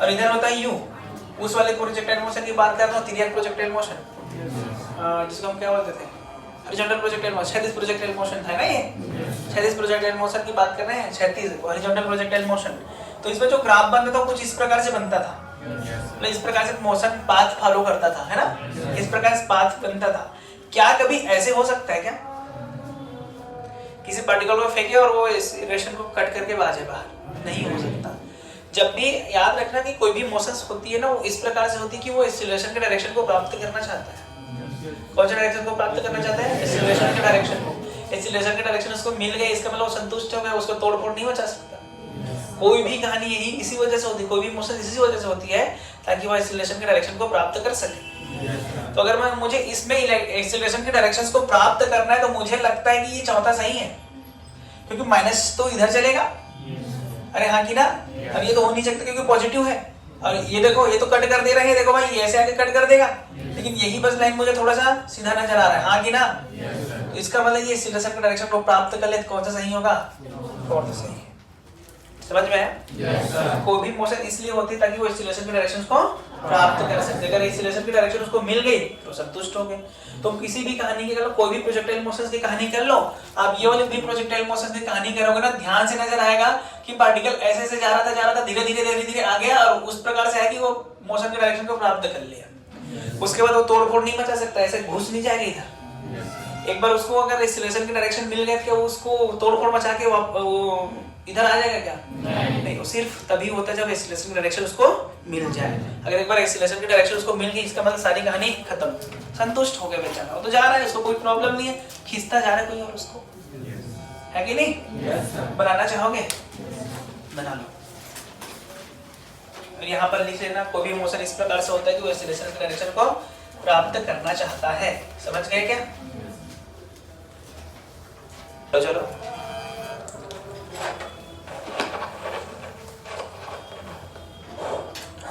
और इधर होता है u। उस वाले प्रोजेक्टाइल मोशन की बात कर रहा हूँ, तिर्यक प्रोजेक्टाइल मोशन, जिसको हम क्या बोलते थे? हॉरिजॉन्टल प्रोजेक्टाइल मोशन, क्षैतिज प्रोजेक्टाइल मोशन था ना ये। क्षैतिज प्रोजेक्टाइल मोशन की बात कर रहे हैं, क्षैतिज हॉरिजॉन्टल प्रोजेक्टाइल मोशन। तो इसमें जो ग्राफ बनता था कुछ इस प्रकार से बनता था, मतलब इस प्रकार से मोशन पाथ फॉलो करता था, है ना? इस प्रकार से पाथ बनता था। क्या कभी ऐसे हो सकता है क्या? किसी पार्टिकल को फेंके और वो इस रेशन को कट करके भागे बाहर? नहीं हो सकता। जब भी याद रखना कि कोई भी मोशंस होती है ना, वो इस प्रकार से होती है कि वो एक्सीलरेशन के डायरेक्शन को प्राप्त करना चाहता है। कौन सा डायरेक्शन को प्राप्त करना चाहता है? एक्सीलरेशन के डायरेक्शन को। एक्सीलरेशन के डायरेक्शन उसको मिल गया, इसका मतलब संतुष्ट हो गया, उसको तोड़-फोड़ नहीं मचा सकता। कोई भी कहानी यही इसी वजह से होती है, कोई भी मोशन इसी वजह से होती है ताकि वो एक्सीलरेशन के डायरेक्शन को प्राप्त कर सके। तो अगर मुझे इसमें एक्सीलरेशन के डायरेक्शंस को प्राप्त करना है तो मुझे लगता है कि ये चौथा सही है, क्योंकि माइनस तो इधर चलेगा, अरे हाँ कि ना? अब ये तो हो नहीं सकता क्योंकि पॉजिटिव है। और ये देखो, ये तो कट कर दे रहे हैं, देखो भाई ये ऐसे आके कट कर देगा, लेकिन यही बस लाइन मुझे थोड़ा सा सीधा नजर आ रहा है, हाँ कि ना? तो इसका मतलब ये एक्सीलरेशन के डायरेक्शन को प्राप्त कर ले, कौन सा सही होगा? कौन सा सही है? समझ में आया? कोई भी मोशन इसलिए होती है ताकि वो एक्सीलरेशन के डायरेक्शंस को प्राप्त कर सके। अगर एक्सीलरेशन की डायरेक्शन उसको मिल गई तो संतुष्ट हो गए। तुम किसी भी कहानी की कर लो, कोई भी प्रोजेक्टाइल मोशंस की कहानी कर लो, आप ये वाले भी प्रोजेक्टाइल मोशंस की कहानी करोगे ना, ध्यान से नजर आएगा कि पार्टिकल ऐसे ऐसे जा रहा था, धीरे धीरे आ गया और उस प्रकार से है कि वो मोशन के डायरेक्शन को प्राप्त कर लिया। उसके बाद वो तोड़-फोड़ नहीं मचा सकता, ऐसे घुस नहीं जाएगा इधर। एक बार उसको अगर एक्सीलरेशन के डायरेक्शन मिल गया, क्या उसको तोड़-फोड़ मचा के वो इधर आ जाएगा क्या? नहीं, वो सिर्फ तभी होता है जब एक्सीलरेशन की डायरेक्शन उसको मिल जाए। अगर एक बार एक्सीलरेशन की डायरेक्शन उसको मिल गई, इसका मतलब सारी कहानी खत्म, संतुष्ट हो गया बेचारा, वो तो जा रहा है, उसको कोई प्रॉब्लम नहीं है, खींचता जा रहा है कोई और उसको, है कि नहीं? बनाना चाहोगे? बना लो। और यहाँ पर लिख लेना, कोई भी मोशन इस प्रकार से होता है कि वो एक्सीलरेशन की डायरेक्शन को प्राप्त करना चाहता है। समझ गए क्या? तो चलो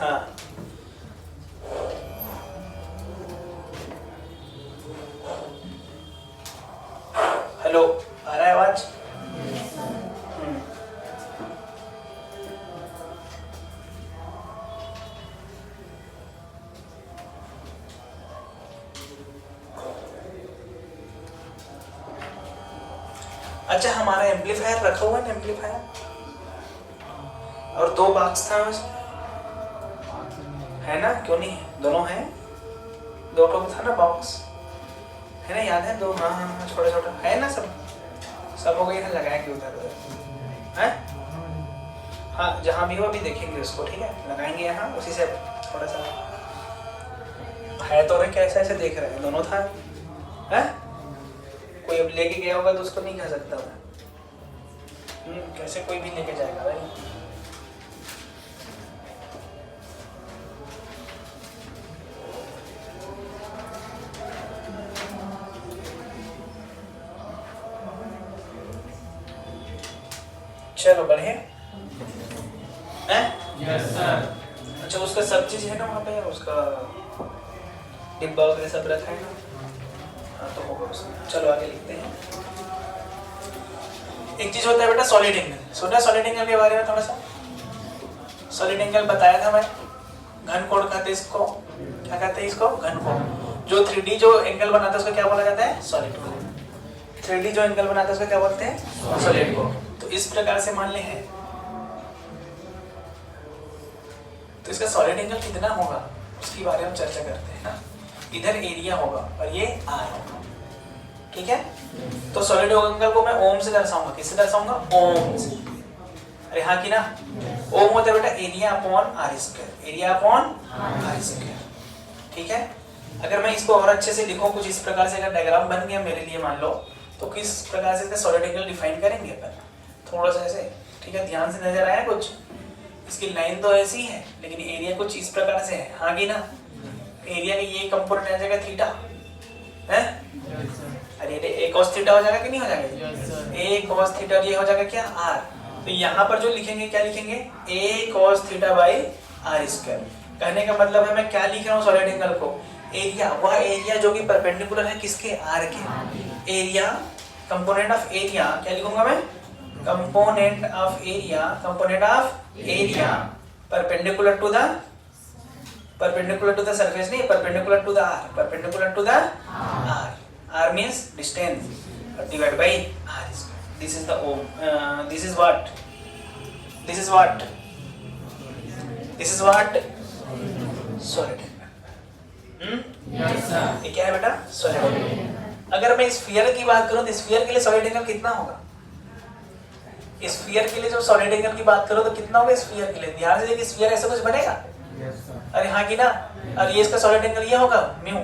हाँ हेलो, आ रहा है आवाज? अच्छा, हमारा एम्पलीफायर रखा हुआ है ना, एम्पलीफायर, और 2 बॉक्स था उसमें, है ना? क्यों नहीं है? दोनों है, 2 टोक था ना बॉक्स, है ना? याद है 2? हाँ हाँ हाँ, छोटा छोटा है ना, सब हो गई ना, लगाया कि उधर उधर है? हाँ, जहाँ भी हो अभी देखेंगे उसको, ठीक है? लगाएंगे यहाँ, उसी से थोड़ा सा है तो, कैसे ऐसे देख रहे हैं, दोनों था है? कोई अब लेके गया होगा तो उसको नहीं खा सकता मैं। कैसे कोई भी लेके जाएगा भाई? चलो बढ़िया है? Yes sir. अच्छा, उसका सब चीज है ना वहाँ पे, उसका डिब्बा वगैरह सब रखा है ना? हाँ तो होगा उसमें। चलो आगे लिखते हैं। एक चीज होता है बेटा सॉलिड एंगल। सुना सॉलिड एंगल के बारे में थोड़ा सा? सॉलिड एंगल बताया था मैं, घन कोण कहते हैं इसको। क्या कहते हैं इसको? घन कोण। जो 3D जो एंगल बनाता है उसको क्या बोला जाता है? सॉलिड कोण। 3D जो एंगल बनाता है उसको क्या बोलते हैं? सॉलिड कोण। तो इस प्रकार से मान ले है, तो इसका सॉलिड एंगल कितना होगा उसके बारे में चर्चा करते हैं ना। इधर एरिया होगा और ये आर होगा, ठीक है? तो सॉलिड एंगल को मैं ओम से दर्शाऊंगा। किससे दर्शाऊंगा? ओम से। अरे हाँ कि ना? ओम होता है बेटा area upon r square, area upon r square, ठीक है? अगर मैं इसको और अच्छे से लिखूं कुछ इस प्रकार से, अगर डायग्राम बन गया मेरे लिए मान लो, तो किस प्रकार से सॉलिड एंगल डिफाइन करेंगे अपन, थोड़ा सा ऐसे, ठीक है? ध्यान से नजर आया कुछ? इसकी लाइन तो ऐसी है लेकिन एरिया कुछ इस प्रकार से है, हाँ कि ना? एरिया का ये कंपोनेंट आ जाएगा थीटा, है? अरे ए cos थीटा हो जाएगा कि नहीं हो जाएगा? ए cos थीटा, ये हो जाएगा क्या? आर। तो यहाँ पर जो लिखेंगे क्या लिखेंगे? A cos theta by r square. कहने का मतलब है मैं क्या लिख रहा हूँ सॉलिड एंगल को? एरिया, वह एरिया जो कि परपेंडिकुलर है किसके? आर के। एरिया, कंपोनेंट ऑफ एरिया, क्या लिखूंगा मैं? Component of area, component of area perpendicular to the, perpendicular to the surface नहीं, perpendicular to the r, perpendicular to the r. r means distance divided by r square. This is the ohm. This is what? This is what? This is what? Solid angle. Yes sir. ये क्या है बेटा? solid angle. अगर मैं sphere की बात करूं तो स्फीयर के लिए solid angle कितना होगा? स्फीयर के लिए जो solid angle की बात करो तो कितना होगा स्फीयर के लिए? ध्यान से देखिए, स्फीयर ऐसा कुछ बनेगा? अरे हाँ कि ना? और ये इसका सॉलिड एंगल ये होगा म्यू,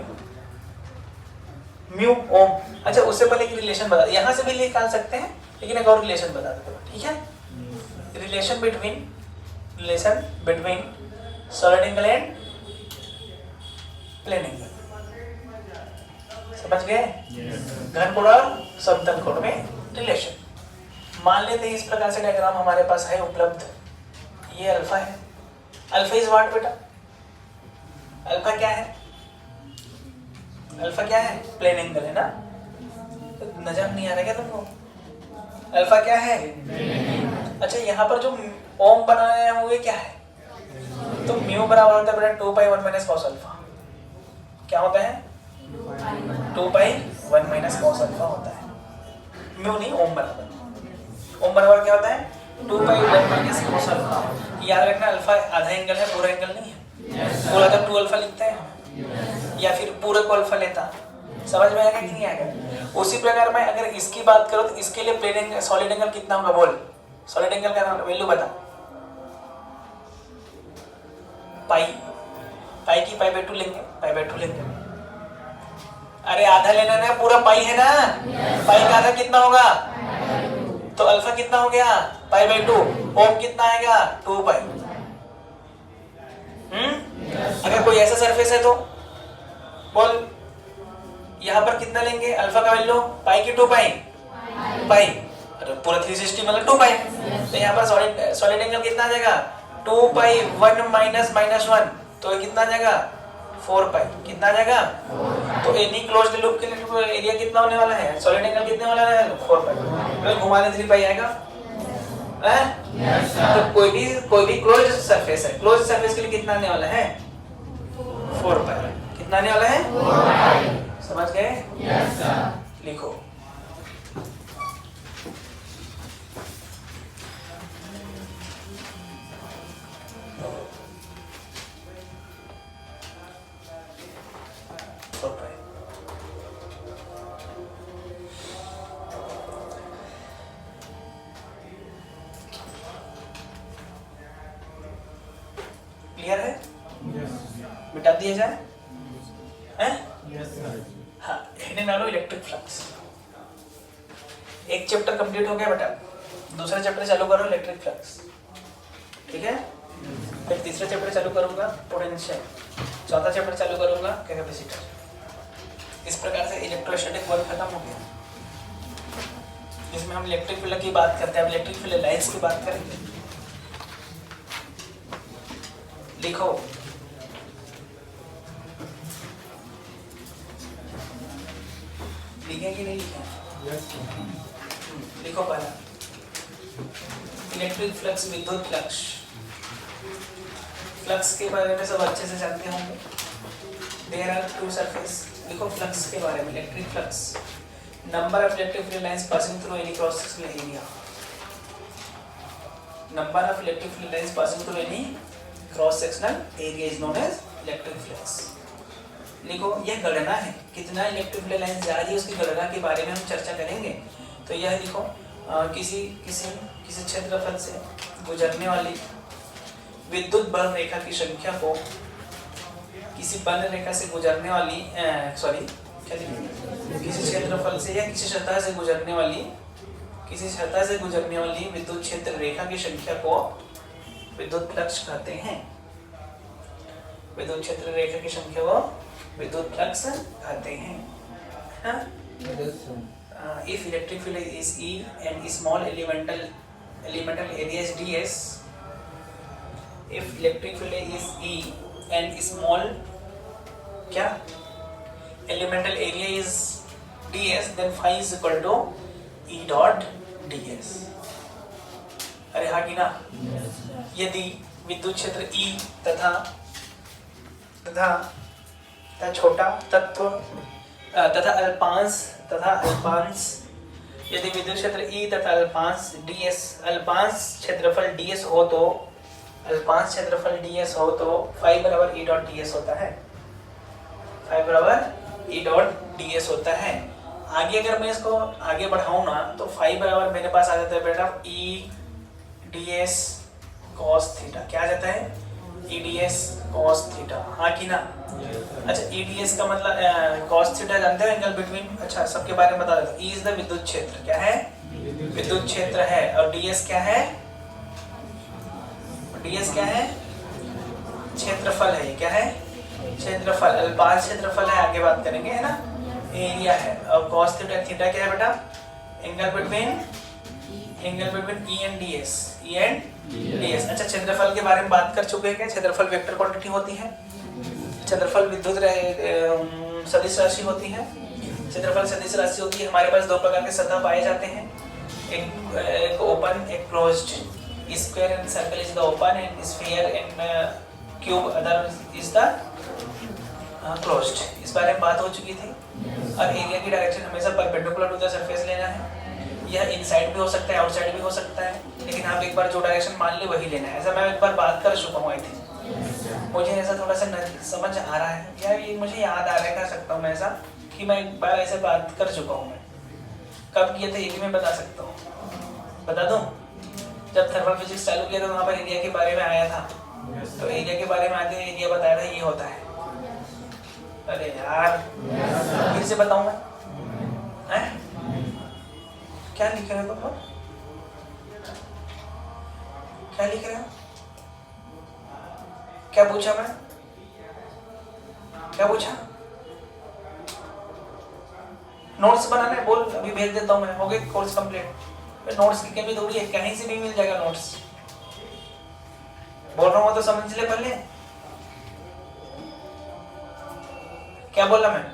म्यू ओम। अच्छा, उससे पहले एक रिलेशन बता, यहाँ से भी निकाल सकते हैं लेकिन एक और रिलेशन बता देता हूँ, ठीक है? Relation between solid angle and plane angle, समझ गए? घन कोण और समतल कोण में रिलेशन। मान लेते हैं इस प्रकार से डायग्राम हमारे पास है उपलब्ध। ये अल्फा है। अल्फा इज व्हाट बेटा? अल्फा क्या है? अल्फा क्या है? प्लेन एंगल है ना? तो नजर नहीं आ रहा क्या तुमको? अल्फा क्या है? अच्छा, यहाँ पर जो ओम बनाए हुए क्या है? तो म्यू बराबर होता है बेटा 2 पाई 1 माइनस कॉस अल्फा। क्या होता है? 2 पाई 1 माइनस कॉस अल्फा होता है। म्यू नहीं, ओम बराबर। ओम बराबर क्या होता है? 2 पाई 1 माइनस कॉस अल्फा। याद रखना, अल्फा आधा एंगल है, पूरा एंगल नहीं है। पूरा तो 2 अल्फा लिखते हैं या फिर पूरे को अल्फा लेता। समझ में आएगा कि नहीं आएगा? उसी प्रकार मैं अगर इसकी बात करूं तो इसके लिए प्लेन एंगल, सॉलिड एंगल कितना होगा? बोल, सॉलिड एंगल का वैल्यू बता। पाई, पाई की पाई बाई 2 लेंगे, पाई बाई 2 लेंगे। अरे आधा लेना ना, पूरा पाई है ना? पाई का आधा कितना होगा? तो अल्फा कितना हो गया? Pi by 2। ओम कितना आएगा? 2 पाई। अगर कोई ऐसा सरफेस है तो बोल, यहाँ पर कितना लेंगे अल्फा का वैल्यू? पाई की 2 पाई? पाई। अरे पूरा 360 मतलब 2 पाई। तो यहाँ पर सॉलिड एंगल कितना आ जाएगा? 2 पाई 1 माइनस माइनस 1 तो ये कितना आ जाएगा 4 पाई। कितना आ जाएगा तो एनी क्लोज्ड लूप के लिए एरिया कितना होने वाला है, सॉलिड एंगल कितने वाला है 4 पाई। घुमाने 3 पाई आएगा है। तो कोई भी क्लोज्ड सरफेस है, क्लोज्ड सरफेस के लिए कितना आने वाला है 4 पाई। कितना आने वाला है 4 पाई। समझ गए? Yes sir. लिखो क्लियर है? मिटा दिया जाए हैं? हाँ, हिडन नानो इलेक्ट्रिक फ्लक्स। एक चैप्टर कंप्लीट हो गया बेटा, दूसरा चैप्टर चालू करो इलेक्ट्रिक फ्लक्स, ठीक है? फिर तीसरा चैप्टर चालू करूंगा पोटेंशियल, चौथा चैप्टर चालू करूंगा कैपेसिटर। इस प्रकार से इलेक्ट्रोस्टैटिक वर्क खत्म हो गया, जिसमें हम इलेक्ट्रिक फील्ड की बात करते हैं। अब इलेक्ट्रिक फील्ड लाइंस की बात करेंगे। लिखो लिखे कि नहीं लिखे? लिखो पहला इलेक्ट्रिक फ्लक्स, विद्युत फ्लक्स। फ्लक्स के बारे में सब अच्छे से जानते होंगे। There are two surface. लिखो फ्लक्स के बारे में, electric flux number of electric field lines passing through any cross sectional area. Number of electric field lines passing through any cross sectional area is known as electric flux. लिखो यह गणना है, कितना electric field lines जा रही है उसकी गणना के बारे में हम चर्चा करेंगे। तो यह लिखो किसी क्षेत्रफल से गुजरने वाली विद्युत बल रेखा की संख्या को, किसी बल रेखा से गुजरने वाली किसी क्षेत्रफल से या किसी सतह से गुजरने वाली विद्युत क्षेत्र रेखा की संख्या को विद्युत फ्लक्स कहते हैं। विद्युत क्षेत्र रेखा की संख्या को विद्युत फ्लक्स कहते हैं। If electric field is E and small elemental area is ds, if electric field is E and small क्या elemental area is ds, then phi is equal to E dot ds। अरे हाँ कि ना? यदि विद्युत क्षेत्र E तथा छोटा तत्व तथा अल्पांश यदि विद्युत क्षेत्र E तथा अल्पांश ds, अल्पांश क्षेत्रफल ds हो तो phi बराबर E डॉट ds होता है। phi बराबर E डॉट ds होता है। आगे अगर मैं इसको आगे बढ़ाऊं ना तो phi बराबर मेरे पास आ जाता है बेटा E ds cos थीटा। क्या आ जाता है? E ds cos theta. हाँ कि ना? अच्छा, E ds का मतलब cos थीटा जानते हो, एंगल बिटवीन। अच्छा, सबके बारे में बता देता हूँ। E इज द विद्युत क्षेत्र। क्या है? विद्युत क्षेत्र है। और ds क्या है? ds क्या है? क्षेत्रफल है। क्या है? क्षेत्रफल। अल्पांश क्षेत्रफल है, आगे बात करेंगे, है ना? एरिया है। और cos थीटा, थीटा क्या है बेटा? Angle between E and ds। E and ds। अच्छा, क्षेत्रफल के बारे में बात कर चुके हैं क्या? क्षेत्रफल वेक्टर क्वांटिटी होती है, क्षेत्रफल विद्युत सदिश राशि होती है। क्षेत्रफल सदिश राशि होती है। हमारे पास दो प्रकार के सतह पाए जाते हैं, एक ओपन, एक closed. Square and circle is the open and sphere and cube other is the closed. इस बारे में बात हो चुकी थी। और एरिया की डायरेक्शन हमेशा परपेंडिकुलर टू द सरफेस लेना है। यह इनसाइड भी हो सकता है, आउटसाइड भी हो सकता है, लेकिन आप एक बार जो डायरेक्शन मान ले वही लेना है। ऐसा मैं एक बार बात कर चुका हूँ। आई थिंक मुझे ऐसा थोड़ा सा समझ आ रहा है, या ये मुझे याद आ रहा है, कर सकता हूँ मैं ऐसा कि मैं एक बार ऐसे बात कर चुका हूँ। मैं कब किया था ये भी मैं बता सकता हूँ। बता दूँ? जब थर्मल फिजिक्स चालू किया था वहाँ पर एरिया के बारे में आया था। तो एरिया के बारे में आते एरिया बताया था ये होता है। अरे यार, फिर से बताऊँ मैं? क्या लिख रहे हो तुम? क्या लिख रहे हो? क्या पूछा मैं? क्या पूछा? नोट्स बनाना है? बोल, अभी भेज देता हूँ मैं। हो गए कोर्स कंप्लीट। नोट्स की कमी थोड़ी है, कहीं से भी मिल जाएगा नोट्स। बोल रहा हूँ तो समझ ले पहले। क्या बोला मैं?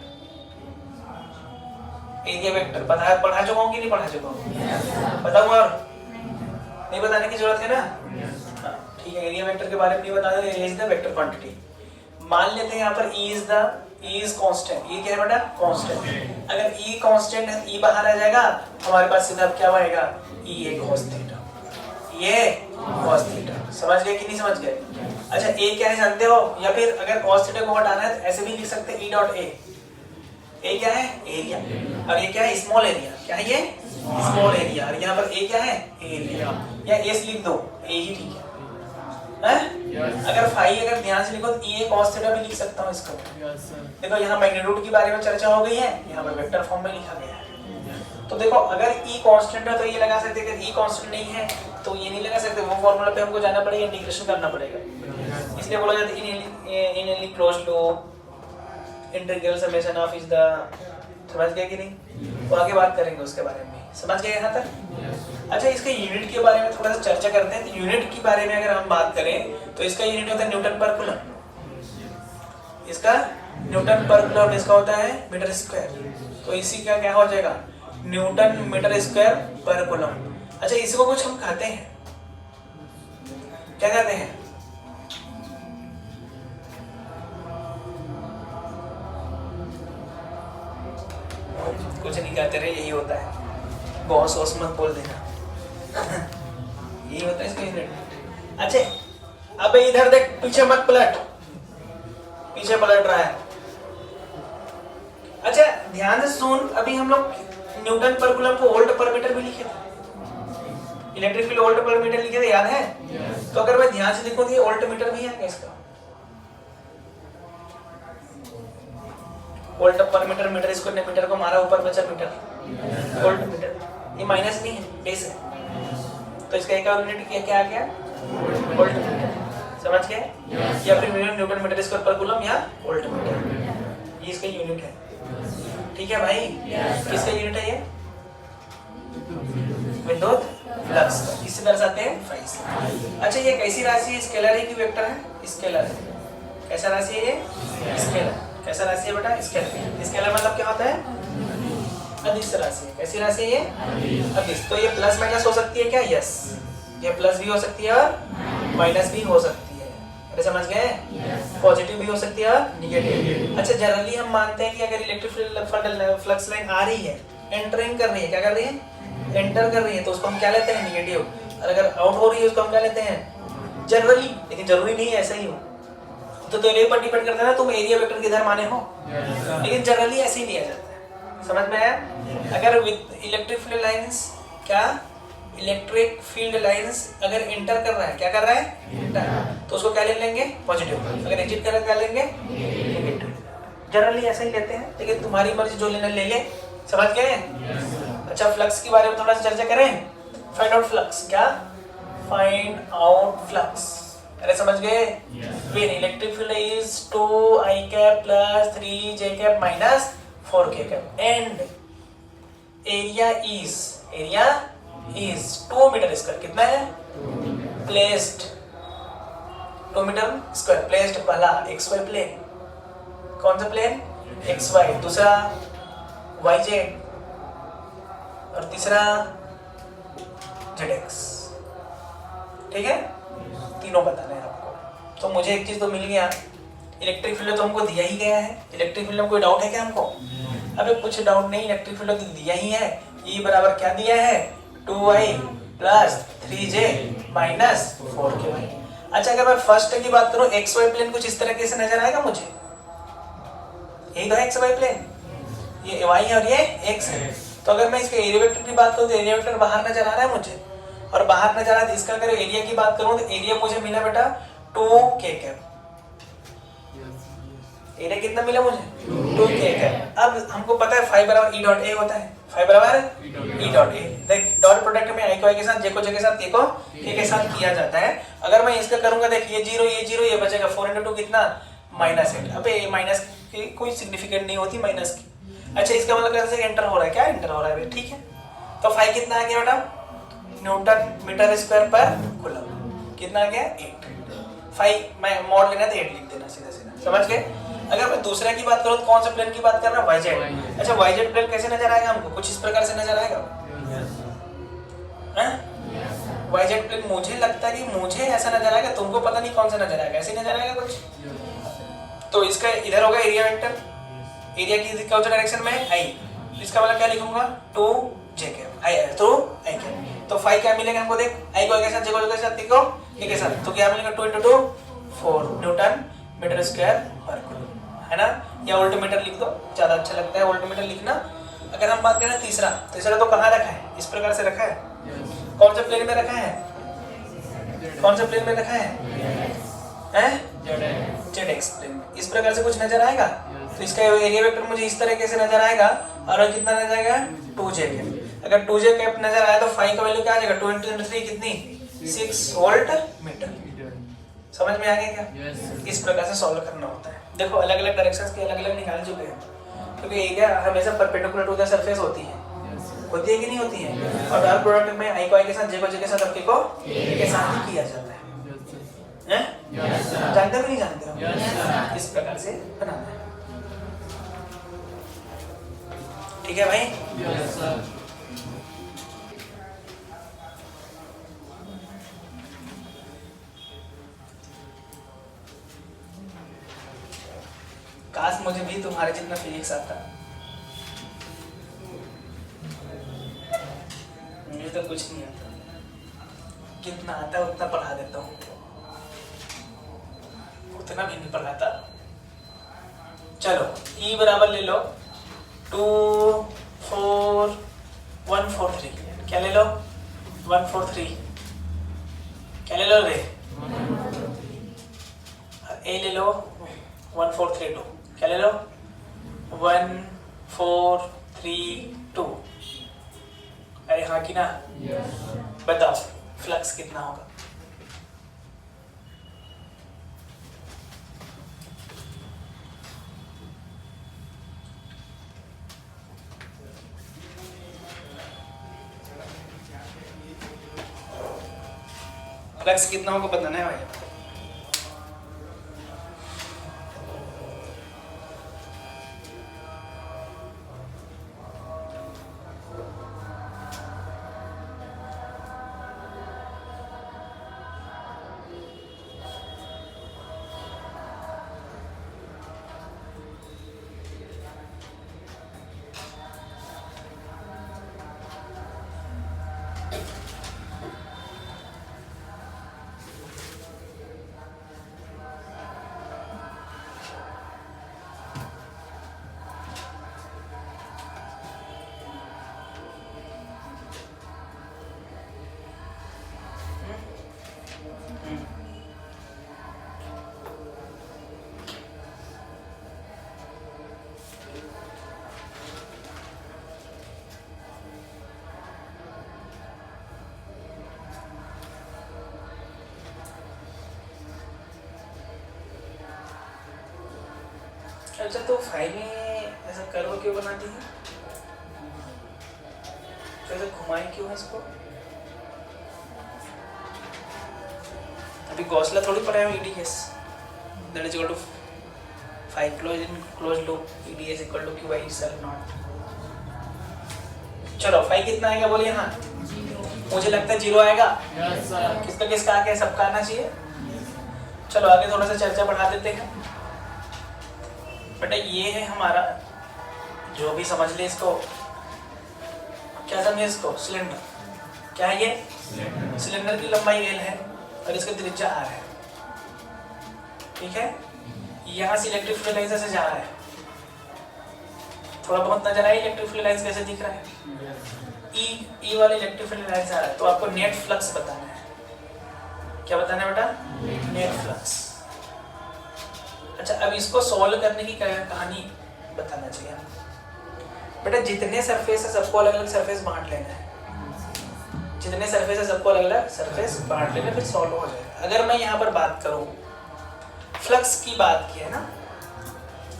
एरिया वेक्टर पढ़ा चुका हूँ कि नहीं पढ़ा चुका हूँ? बताऊँ और नहीं बताने की जरूरत है ना? ठीक है, एरिया वेक्टर के बारे में नहीं बता दो। Area is the vector quantity. मान लेते हैं यहाँ पर E इज कांस्टेंट। E क्या है बेटा? कांस्टेंट। अगर E कांस्टेंट है, E बाहर आ जाएगा, हमारे पास सीधा क्या आएगा? E ए cos थीटा, ये cos थीटा। समझ गए कि नहीं समझ गए? अच्छा, A क्या है जानते हो? या फिर अगर cos थीटा को हटाना है तो ऐसे भी लिख सकते हैं E डॉट A। A क्या है? एरिया। और ये क्या है? Small area. क्या है ये? Small area. और यहाँ पर A क्या है? एरिया। या S लिख दो, A ही ठीक है। अगर फाई अगर ध्यान से लिखो तो E ए cos थीटा भी लिख सकता हूँ इसको। देखो यहाँ मैग्नीट्यूड के बारे में चर्चा हो गई है, यहाँ पर वेक्टर फॉर्म में लिखा गया है। तो देखो अगर E कांस्टेंट है तो ये लगा सकते हैं, अगर E कांस्टेंट नहीं है तो ये नहीं लगा सकते। वो फॉर्मूला पे हमको जाना पड़ेगा, इंटीग्रेशन करना पड़ेगा। इसलिए बोला जाता है इनली closed loop integral summation of is the. समझ गए कि नहीं? तो आगे बात करेंगे उसके बारे में। समझ गए यहाँ तक? अच्छा, इसके यूनिट के बारे में थोड़ा सा चर्चा करते हैं। तो यूनिट के बारे में अगर हम बात करें तो इसका यूनिट होता है न्यूटन पर कूलम। इसका न्यूटन पर कूलम इसका होता है मीटर स्क्वायर। तो इसी का क्या हो जाएगा? न्यूटन मीटर स्क्वायर पर कूलम। अच्छा, इसको कुछ हम खाते हैं, क्या कहते हैं? कुछ नहीं कहते रहे, यही होता है। बॉस वॉस मत बोल देना। यही होता है इसका यूनिट। अच्छा, अब इधर देख, पीछे मत पलट, पीछे पलट रहा है। अच्छा ध्यान से सुन, अभी हम लोग न्यूटन पर कूलम को वोल्ट पर मीटर भी लिखे थे। इलेक्ट्रिक फील्ड वोल्ट पर मीटर लिखे थे, याद है? तो अगर मैं ध्यान से लिखूं तो ये वोल्ट मीटर भी है इसका। वोल्ट पर मीटर, मीटर इसको ने मीटर को मारा, ऊपर बचा मीटर, वोल्ट मीटर। ये माइनस नहीं है, बेस है। तो इसका एक और यूनिट क्या आ गया? Volt meter. समझ गए? या फिर न्यूटन मीटर स्क्वायर पर कूलम या वोल्ट मीटर, ये इसका यूनिट है। ठीक है भाई? किसका यूनिट है ये? विद्युत फ्लक्स। किससे दर्शाते हैं? फाई से। अच्छा, ये कैसी राशि है? स्केलर है कि वेक्टर है? स्केलर है। कैसा राशि है ये? स्केलर। कैसा राशि है बेटा? स्केलर। स्केलर मतलब क्या होता है? अदिश राशि है। कैसी राशि है ये? अदिश। तो ये प्लस माइनस हो सकती है क्या? यस, ये प्लस भी हो सकती है और माइनस भी हो सकती है। अरे समझ गए? पॉजिटिव भी हो सकती है और निगेटिव। अच्छा, जनरली हम मानते हैं कि अगर इलेक्ट्रिक फ्लक्स लाइन आ रही है, एंटरिंग कर रही है, क्या कर रही है? एंटर कर रही है, तो उसको हम क्या लेते हैं? निगेटिव। और अगर आउट हो रही है उसको हम क्या लेते हैं? जनरली। लेकिन जरूरी नहीं है ऐसा ही हो, तो तेरे पर डिपेंड करता है ना तुम एरिया वेक्टर किधर माने हो। लेकिन जनरली ऐसे ही लिया जाता है। समझ में आया? अगर इलेक्ट्रिक फील्ड लाइंस क्या, इलेक्ट्रिक फील्ड लाइंस अगर एंटर कर रहा है, क्या कर रहा है? एंटर, तो उसको क्या ले लेंगे? पॉजिटिव। अगर एग्जिट कर रहा है क्या लेंगे? नेगेटिव। जनरली ऐसा ही लेते हैं, लेकिन तुम्हारी मर्जी, जो लेना ले ले। समझ गए? अच्छा, फ्लक्स के बारे में थोड़ा सा चर्चा करें। Find out flux. क्या? Find out flux. अरे समझ गए? When electric field is 2i cap plus 3j cap minus 4k cap and area is 2 metre square. कितना है? Placed 2 metre square. प्लेस्ड पहला xy प्लेन। कौन सा प्लेन? xy। दूसरा yz और तीसरा zx। ठीक है? तीनों बताना है आपको। तो मुझे एक चीज तो मिल गया, इलेक्ट्रिक फील्ड तो हमको दिया ही गया है। इलेक्ट्रिक फील्ड में कोई डाउट है क्या हमको? अबे कुछ डाउट नहीं, इलेक्ट्रिक फील्ड तो दिया ही है। E बराबर क्या दिया है? 2i plus 3j minus 4k। अच्छा, अगर मैं फर्स्ट की बात करूं, xy प्लेन कुछ इस तरीके से नजर आएगा मुझे। यही तो है xy प्लेन, ये y है और ये x है। तो अगर मैं इसके एरिया वेक्टर की बात करूं तो एरिया वेक्टर बाहर नजर आ रहा है मुझे, और बाहर नजर आ रहा है। इसका अगर एरिया की बात करूं तो एरिया मुझे मिला बेटा 2k कैप। एरिया कितना मिला मुझे? 2k cap. अब हमको पता है फाई बराबर E डॉट A होता है। फाई बराबर E डॉट A। देख, डॉट प्रोडक्ट में i को i के साथ, j को j के साथ, k को k के साथ किया जाता है। अगर मैं इसका करूंगा, देख ये 0 ये 0, ये बचेगा 4 × 2 कितना? -8। अबे माइनस की कोई सिग्निफिकेंट नहीं होती माइनस की। अच्छा, इसका मतलब कैसे एंटर हो रहा है? क्या एंटर हो रहा है? ठीक है, तो फाई कितना आ गया बेटा? न्यूटन मीटर स्क्वायर पर कूलम। कितना आ गया? 8। फाइव मैं मॉड लेना तो 8 लिख देना सीधा सीधा, समझ गए। अगर मैं दूसरे की बात करूँ तो कौन से प्लेन की बात कर रहा हूँ, वाईजेड। अच्छा वाईजेड प्लेन कैसे नजर आएगा हमको, कुछ इस प्रकार से नजर आएगा। वाईजेड प्लेन मुझे लगता है कि मुझे ऐसा नजर आएगा, तुमको पता नहीं कौन सा नजर आएगा, ऐसे नजर आएगा कुछ। तो इसका इधर होगा एरिया वेक्टर, एरिया की कौन सा डायरेक्शन में है, आई। इसका मतलब क्या लिखूंगा, 2j कैप आई तो आई कैप। तो फाइव क्या मिलेगा हमको, देख आई को के साथ j को के साथ देखो के साथ, तो क्या मिलेगा 2 × 2 4 न्यूटन मीटर स्क्वायर पर कूलम, है ना। या वोल्टमीटर लिख दो, ज्यादा अच्छा लगता है वोल्टमीटर लिखना। अगर हम बात करें तीसरा तो कहाँ रखा है, इस प्रकार से रखा है, कौन से प्लेन में रखा है, कौन से प्लेन में रखा है, जेड एक्स प्लेन में। इस प्रकार से कुछ नजर आएगा, तो इसका एरिया वेक्टर मुझे इस तरीके से नजर आएगा, और कितना नजर आएगा 2j कैप। अगर 2j कैप नजर आया तो फाइव का वैल्यू क्या आ जाएगा, 2 × 3 कितनी 6 वोल्ट मीटर। समझ में आ गया क्या। इस प्रकार से सॉल्व करना होता है। देखो अलग अलग डायरेक्शंस के अलग अलग निकाल चुके हैं, क्योंकि एरिया हमेशा परपेंडिकुलर टू द सरफेस होती है कि नहीं होती है। और डॉट प्रोडक्ट में आई को आई के साथ जे को जे के साथ आपके को के साथ ही किया जाता है, जानते हो नहीं जानते हो। इस प्रकार से बनाना है, ठीक है भाई। काश मुझे भी तुम्हारे जितना फिजिक्स आता, मुझे तो कुछ नहीं आता, कितना आता है उतना पढ़ा देता हूँ, उतना भी नहीं पढ़ाता। चलो ई बराबर ले लो 2 4 1 4 3, क्या ले लो 1 4 3, क्या ले लो रे, ए ले लो 1 4 3 2, क्या ले लो 1 4 3 2। अरे हाँ कि ना, बताओ फ्लक्स कितना होगा। फ्लक्स कितना होगा बताना है भाई। अच्छा तो फाइव में ऐसा कर्व क्यों बना दी है, तो ऐसा घुमाए क्यों है इसको। अभी गौसला थोड़ी पढ़ा है EDS, that is equal to 5 close loop EDS equal to Q by cell naught. चलो फाइव कितना आएगा बोलिए। हाँ मुझे लगता है 0 आएगा। किसका आगे सबका आना चाहिए। चलो आगे थोड़ा सा चर्चा बढ़ा देते हैं। बेटा ये है हमारा, जो भी समझ ले इसको, क्या समझे इसको, सिलेंडर। क्या है ये, सिलेंडर की लंबाई L है और इसका त्रिज्या R है, ठीक है। यहाँ से इलेक्ट्रिक फील्ड लाइन से जा रहा है, थोड़ा बहुत नजर आया इलेक्ट्रिक फील्ड लाइन कैसे दिख रहा है। ई वाले इलेक्ट्रिक फील्ड लाइन से आ रहा है, तो आपको नेट फ्लक्स बताना है। क्या बताना है बेटा, नेट फ्लक्स। अच्छा अब इसको सॉल्व करने की कहानी बताना चाहिए बेटा। जितने सरफेस है सबको अलग अलग सरफेस बांट लेना है, जितने सरफेस है सबको अलग अलग सरफेस बांट लेना, फिर सॉल्व हो जाएगा। अगर मैं यहाँ पर बात करूँ फ्लक्स की बात की है ना,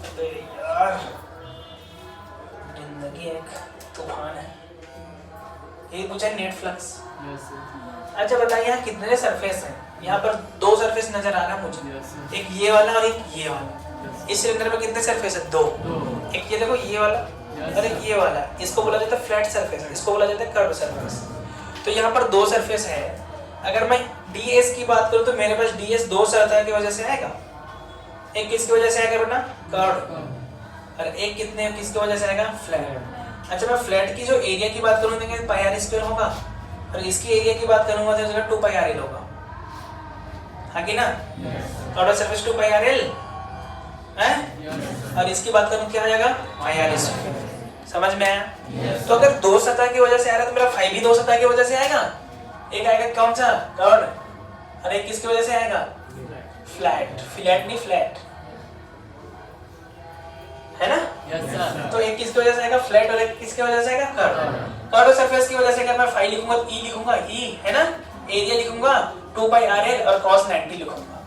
तो यार जिंदगी एक तूफान है। ये पूछा नेट फ्लक्स, Yes, sir. अच्छा बताइए यहाँ कितने सरफेस हैं? यहाँ पर दो सरफेस नजर आ रहा है मुझे, Yes, sir. एक ये वाला और एक ये वाला। Yes. इस सिलेंडर में कितने सरफेस है? दो। दो। एक ये देखो ये वाला Yes, और एक sir. ये वाला। इसको बोला जाता है फ्लैट सरफेस, इसको बोला जाता है कर्व सरफेस। तो यहाँ पर दो सरफेस है। अगर मैं ds की बात करूँ तो मेरे पास ds दो सतह की वजह से आएगा। एक किसकी वजह से आएगा बेटा? कर्व। और एक कितने किसकी वजह से आएगा? फ्लैट। अच्छा मैं फ्लैट की जो एरिया की बात करूँ तो पाई आर स्क्वायर होगा और इसकी एरिया की बात करूंगा तो इसका 2 पाई आर एल होगा। हाँ कि ना? कर्व सरफेस 2 पाई आर एल है और इसकी बात करूँ क्या आ जाएगा? पाई आर स्क्वायर। समझ में आया? तो अगर दो सतह की वजह से आ रहा है तो मेरा फाई भी दो सतह की वजह से आएगा। एक आएगा कौन सा? कर्व। और एक किसकी वजह से आएगा? फ्लैट। फ्लैट नहीं फ्लैट, है ना? Yes, sir. तो एक किसकी वजह से आएगा? फ्लैट। और एक किसकी वजह से आएगा? कर्व। कर्व सरफेस की वजह से अगर मैं फाई लिखूंगा तो ई लिखूंगा, ई है ना, एरिया लिखूंगा 2 पाई आर एल और cos 90 लिखूंगा।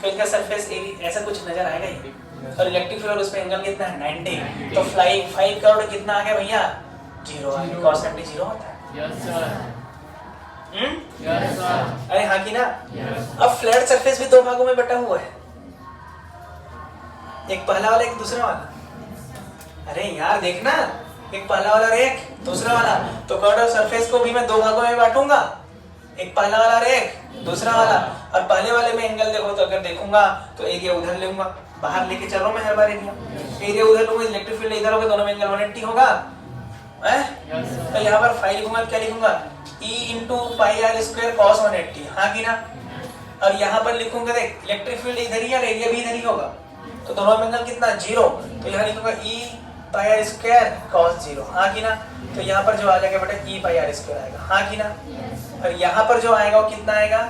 तो इसका सरफेस एरिया ऐसा कुछ नजर आएगा ही। और इलेक्ट्रिक फील्ड उस पे एंगल कितना है? 90। तो फ्लाई 5 कर्व कितना आ गया भैया? 0 आ गया। cos 90 0 होता है। Yes, sir. Yes, sir. अरे हाँ कि ना? Yes. अब फ्लैट सरफेस भी दो भागों में बटा हुआ है, एक पहला वाला एक दूसरा वाला। अरे यार देखना, एक पहला वाला और एक दूसरा वाला। तो कर्व सरफेस को भी मैं दो भागों में बांटूंगा, एक पहला वाला और एक दूसरा वाला। और पहले वाले में एंगल देखो तो अगर देखूंगा तो एरिया उधर लूंगा, बाहर लेके चल रहा हूं मैं हर बार एरिया उधर लूंगा, इलेक्ट्रिक फील्ड इधर होगा, दोनों में एंगल 180 होगा। तो यहाँ पर फाई लिखूंगा, क्या लिखूंगा? E into pi r square cos 180। हाँ कि ना? और यहाँ पर लिखूंगा देख इलेक्ट्रिक फील्ड इधर ही और एरिया भी इधर ही होगा, तो दोनों में एंगल कितना? 0। तो यहाँ लिखूंगा E pi r square cos 0। हाँ कि ना? तो यहाँ पर जो आ जाएगा बेटा E पाई आर स्क्वायर आएगा। हाँ कि ना? और यहाँ पर जो आएगा वो कितना आएगा?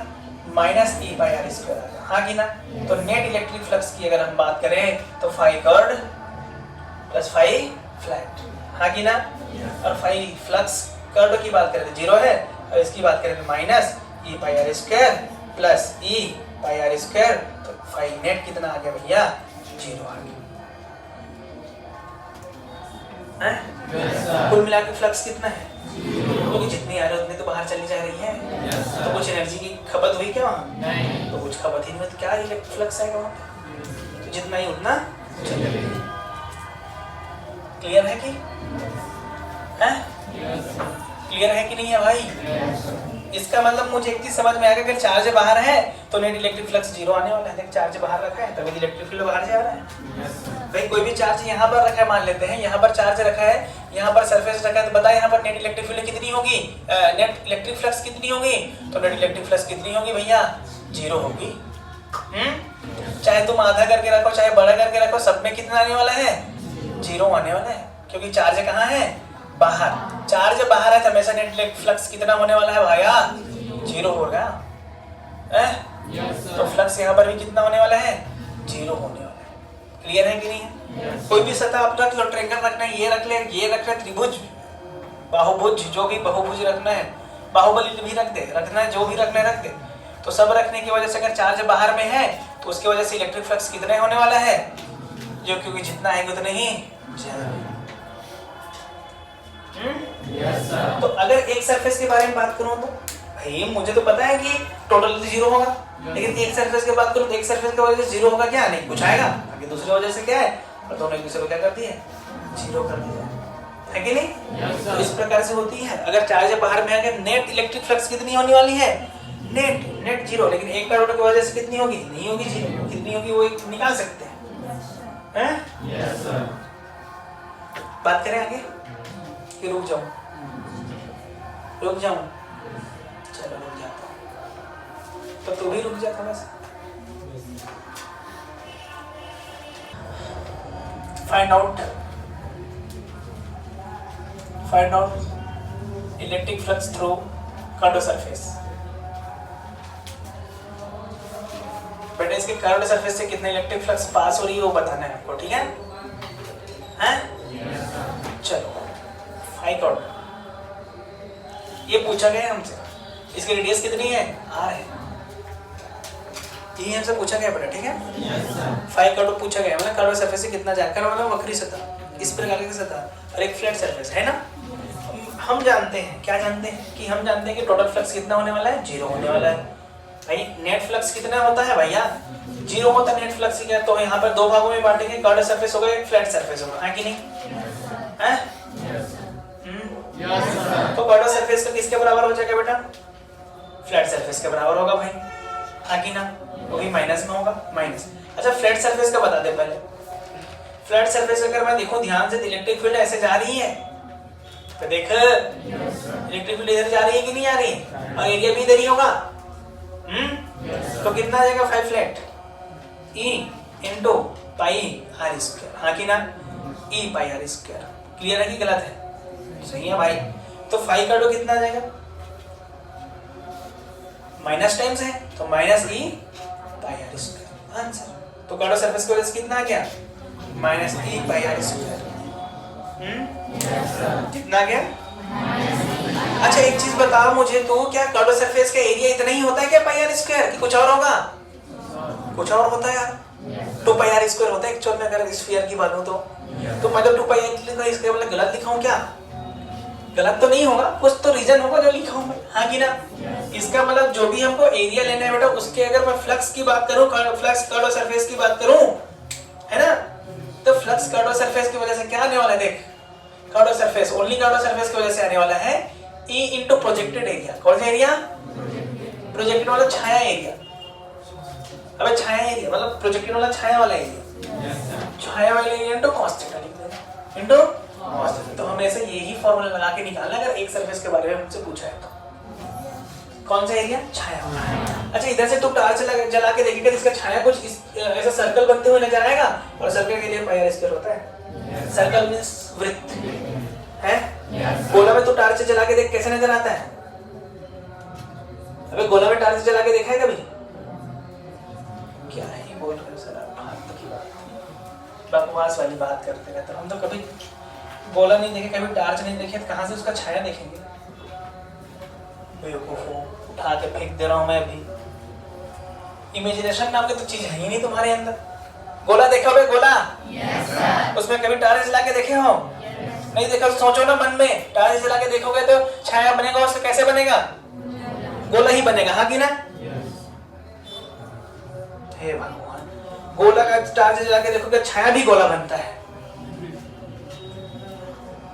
Minus E pi r square आएगा। हाँ कि ना? तो नेट इलेक्ट्रिक फ्लक्स की अगर हम बात करें तो phi curve plus phi flat. हाँ कि ना? और फाई फ्लक्स कर्व की बात करें तो 0 है और इसकी बात करें तो minus E pi r square plus E pi r square. तो फाई नेट कितना आ गया भैया? 0 आ गया। Yes, sir. कुल मिला के फ्लक्स कितना है? क्योंकि जितनी आ रही है उतनी तो बाहर चली जा रही है। Yes, sir. तो कुछ एनर्जी की खपत हुई क्या वहाँ? नहीं। तो कुछ खपत ही नहीं, तो क्या इलेक्ट्रिक फ्लक्स आएगा वहाँ पे? तो जितना ही उतना चलेगा। क्लियर है कि? हैं? Yes, sir. क्लियर है कि नहीं है भाई? Yes, sir. इसका मतलब मुझे एक चीज समझ में आ गया, अगर चार्ज बाहर है तो नेट इलेक्ट्रिक फ्लक्स 0 आने वाला है। देख चार्ज बाहर रखा है तभी इलेक्ट्रिक फील्ड बाहर जा रहा है। Yes, sir. भाई कोई भी चार्ज यहाँ पर रखा है, मान लेते हैं यहाँ पर चार्ज रखा है, यहाँ पर सरफेस रखा है, तो बताए यहाँ पर नेट इलेक्ट्रिक फील्ड कितनी होगी? नेट इलेक्ट्रिक फ्लक्स कितनी होगी? तो नेट इलेक्ट्रिक फ्लक्स कितनी होगी भैया? 0 होगी। चाहे तुम आधा करके रखो चाहे बड़ा करके रखो, सब में कितना आने वाला है? 0 आने वाला है, क्योंकि चार्ज कहाँ है? बाहर। चार्ज बाहर है तो हमेशा नेट इलेक्ट्रिक फ्लक्स कितना होने वाला है भैया? 0 होगा। Yes, sir. तो फ्लक्स यहाँ पर भी कितना होने वाला है? 0 होने वाला है। क्लियर है कि नहीं है? Yes. कोई भी सतह आप रख लो, ट्रायंगल रखना है, ये रख ले, ये रख ले, त्रिभुज, बाहुभुज, जो भी बहुभुज रखना है, बाहुबली भी रख दे, रखना है जो भी रखना है रख दे। तो सब रखने की वजह से अगर चार्ज बाहर में है तो उसकी वजह से इलेक्ट्रिक फ्लक्स कितने होने वाला है? जो क्योंकि जितना है उतना ही जाएगा। Yes, sir. तो अगर एक सरफेस के बारे में बात करूं तो भाई मुझे तो पता है कि टोटल 0 होगा, लेकिन एक सरफेस की बात करूं तो एक सरफेस की वजह से 0 होगा क्या? नहीं, कुछ आएगा। आगे दूसरी वजह से क्या है? और दोनों एक दूसरे को क्या कर दिए? 0 कर दिया है कि नहीं? Yes, तो sir. इस प्रकार से होती है। अगर चार्ज बाहर में अगर नेट इलेक्ट्रिक फ्लक्स कितनी होने वाली है? नेट 0, लेकिन एक करोड़ की वजह से कितनी होगी? नहीं होगी 0। कितनी होगी वो एक निकाल सकते हैं। Yes, sir. बात करें आगे कि रुक जाऊं? रुक जाऊं? चलो रुक जाता हूं। तो तू भी रुक जाता बस। Find out electric flux through curved surface. बेटा इसके कर्व्ड सरफेस से कितने इलेक्ट्रिक फ्लक्स पास हो रही है वो बताना है आपको, ठीक है? हैं? चलो फाइंड आउट। ये पूछा गया हमसे, इसकी रेडियस कितनी है? r है। ये हमसे पूछा गया बेटा, ठीक है? Yes, sir. फाइंड आउट पूछा गया, मतलब कर्व सरफेस से कितना जाए। कर्व मतलब वक्री सतह, इस प्रकार की सतह और एक फ्लैट सरफेस है ना। हम जानते हैं, क्या जानते हैं कि हम जानते हैं कि टोटल फ्लक्स कितना होने वाला है, 0 होने वाला है। भाई नेट फ्लक्स कितना होता है भैया, 0 होता है नेट फ्लक्स। क्या तो यहाँ पर दो भागों में बांटेंगे, कर्व्ड सरफेस होगा, एक फ्लैट सरफेस होगा, है कि नहीं है? तो कर्व्ड सरफेस का किसके बराबर हो जाएगा बेटा, फ्लैट सरफेस के बराबर होगा भाई, है कि ना, वही माइनस में होगा, माइनस। अच्छा फ्लैट सरफेस का बता दे पहले। फ्लैट सरफेस अगर मैं देखूं ध्यान से, इलेक्ट्रिक फील्ड ऐसे जा रही है तो देख इलेक्ट्रिक फील्ड इधर जा रही है कि नहीं आ रही है, और एरिया भी इधर ही होगा। तो कितना आ जाएगा 5 flat E into pi r square, हाँ कि ना, E pi r square. Clear है कि गलत है, सही है भाई। तो 5 का 2 कितना आ जाएगा, माइनस टाइम्स है तो minus E pi r square answer. तो कर्व्ड सरफेस की वजह से कितना आ गया, minus E pi r square. कितना आ गया? अच्छा एक चीज बता मुझे तो, क्या कर्व्ड सरफेस का एरिया इतना ही होता है क्या पाई आर स्क्वायर, कि कुछ और होगा? कुछ और होता है यार, 2 पाई आर स्क्वायर होता है एक्चुअल में, अगर स्फीयर की बात हो तो मैं तो 2 पाई आर लिखा, इसके मतलब गलत लिखा हूं क्या? गलत तो नहीं होगा, कुछ तो रीजन होगा जो लिखा हूं मैं, हाँ कि ना। इसका मतलब जो भी हमको एरिया लेना है बेटा, उसके अगर मैं फ्लक्स की बात करूं, फ्लक्स कर्व्ड सरफेस की बात करूं, है ना, तो फ्लक्स कर्व्ड सरफेस की वजह से क्या आने वाला है, देख curved surface, only curved surface की वजह से आने वाला है E इंटू प्रोजेक्टेड एरिया। कौन सा एरिया? प्रोजेक्टेड वाला छाया एरिया। अबे छाया एरिया मतलब प्रोजेक्टेड वाला छाया वाला एरिया, छाया वाला एरिया इंटू cos थीटा लिख देना, इंटू cos थीटा। तो हमें ऐसे यही फॉर्मूला लगा के निकालना अगर एक सरफेस के बारे में हमसे पूछा है तो। कौन सा एरिया? छाया वाला। अच्छा इधर से तू टार्च जला के देखेगा, इसका छाया कुछ ऐसा सर्कल बनते हुए नजर आएगा, और सर्कल के लिए पाई आर स्क्वायर होता है। सर्कल मींस वृत्त है। गोला में तू टार्च जला के देख कैसे नजर आता है? अबे गोला में टार्च जला के देखा है कभी? क्या ही बोल रहे हो सर आप, फालतू की बात, बकवास वाली बात करते रहते। हम तो कभी गोला नहीं देखे, कभी टार्च नहीं देखे, तो कहां से उसका छाया देखेंगे? बेवकूफो, उठा के फेंक दे रहा हूं मैं अभी। इमेजिनेशन नाम की तो चीज है ही नहीं तुम्हारे अंदर। गोला देखा हो गोला? Yes sir. उसमें कभी टार्च जला के देखे हो? नहीं देखा? सोचो ना मन में, टार्च जला के देखोगे तो छाया बनेगा, उसका कैसे बनेगा? गोला ही बनेगा, हाँ कि ना? हे भगवान, गोला का टार्च जला के देखोगे छाया भी गोला बनता है।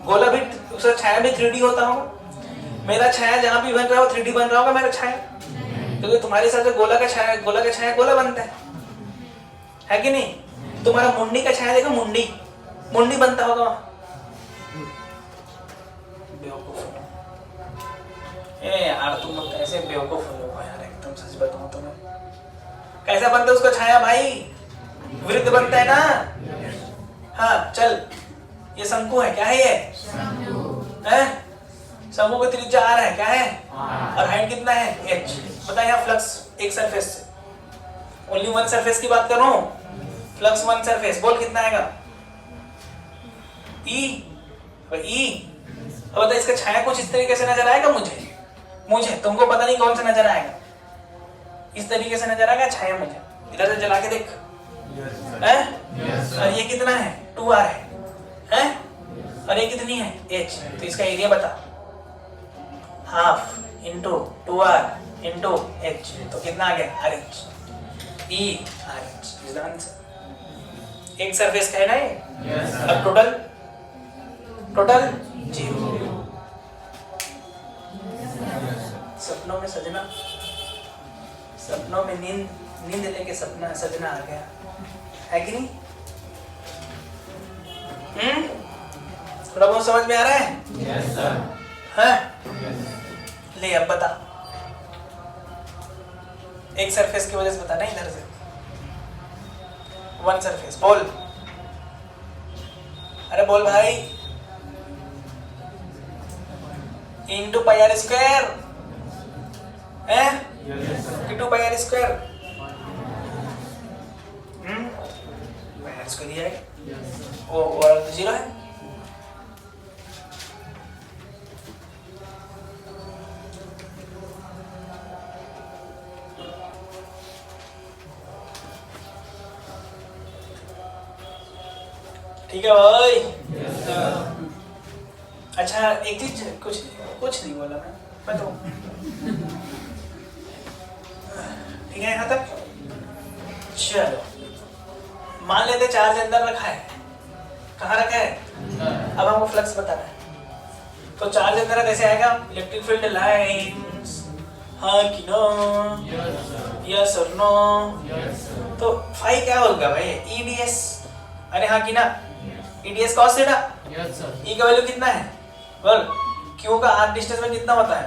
गोला भी, उसका छाया भी 3D होता होगा। मेरा छाया जहां भी बन रहा है वो 3D बन रहा होगा मेरा छाया, क्योंकि तो तुम्हारे साथ गोला का छाया गोला बनता है कि नहीं? तुम्हारा मुंडी का छाया देखो, मुंडी बनता होगा। ए यार तुम लोग कैसे बेवकूफ हो लोग यार, एकदम सच बताऊं तुम्हें। कैसा बनता है उसका छाया भाई? वृत्त बनता है ना। हाँ चल, ये शंकु है, क्या है ये? शंकु की त्रिज्या r है, क्या है? और हाइट कितना है? h। बता यहाँ फ्लक्स एक सरफेस से, ओनली वन सरफेस की बात कर रहा हूँ, फ्लक्स वन सरफेस, बोल कितना आएगा? E। अब बता इसका छाया कुछ इस तरीके से नजर आएगा मुझे, तुमको पता नहीं कौन सा नजर आएगा, इस तरीके से नजर आएगा छाया मुझे। इधर से जला के देख, और ये कितना है? 2r है, और ये कितनी है? h। तो इसका एरिया बता, half into 2r into h, तो कितना आ गया? RH। E RH is the answer. एक सरफेस का है ना ये, अब टोटल 0। सपनों में सजना, सपनों में नींद लेके सपना सजना आ गया, है कि नहीं? थोड़ा बहुत समझ में आ रहा है? Yes sir. हाँ? ले अब बता, एक सरफेस की वजह से बता ना, इधर से वन सरफेस, बोल। अरे बोल भाई। इंटू पाई आर स्क्वायर है, into pi r square, pi r square ही है, वो और 0 है। ठीक है भाई। अच्छा एक चीज, कुछ नहीं बोला मैं तो ठीक है यहाँ तक। चलो मान लेते चार्ज अंदर रखा है, कहाँ रखा है? अब हमको फ्लक्स बताना है। तो चार्ज अंदर कैसे आएगा? इलेक्ट्रिक फील्ड लाइंस, हाँ कि नो, यस और नो। तो फाई क्या होगा भाई? ईडीएस, अरे हाँ कि ना, ईडीएस कॉस थीटा। ई का वैल्यू कितना है? बोल, क्यू का आर डिस्टेंस में कितना होता है?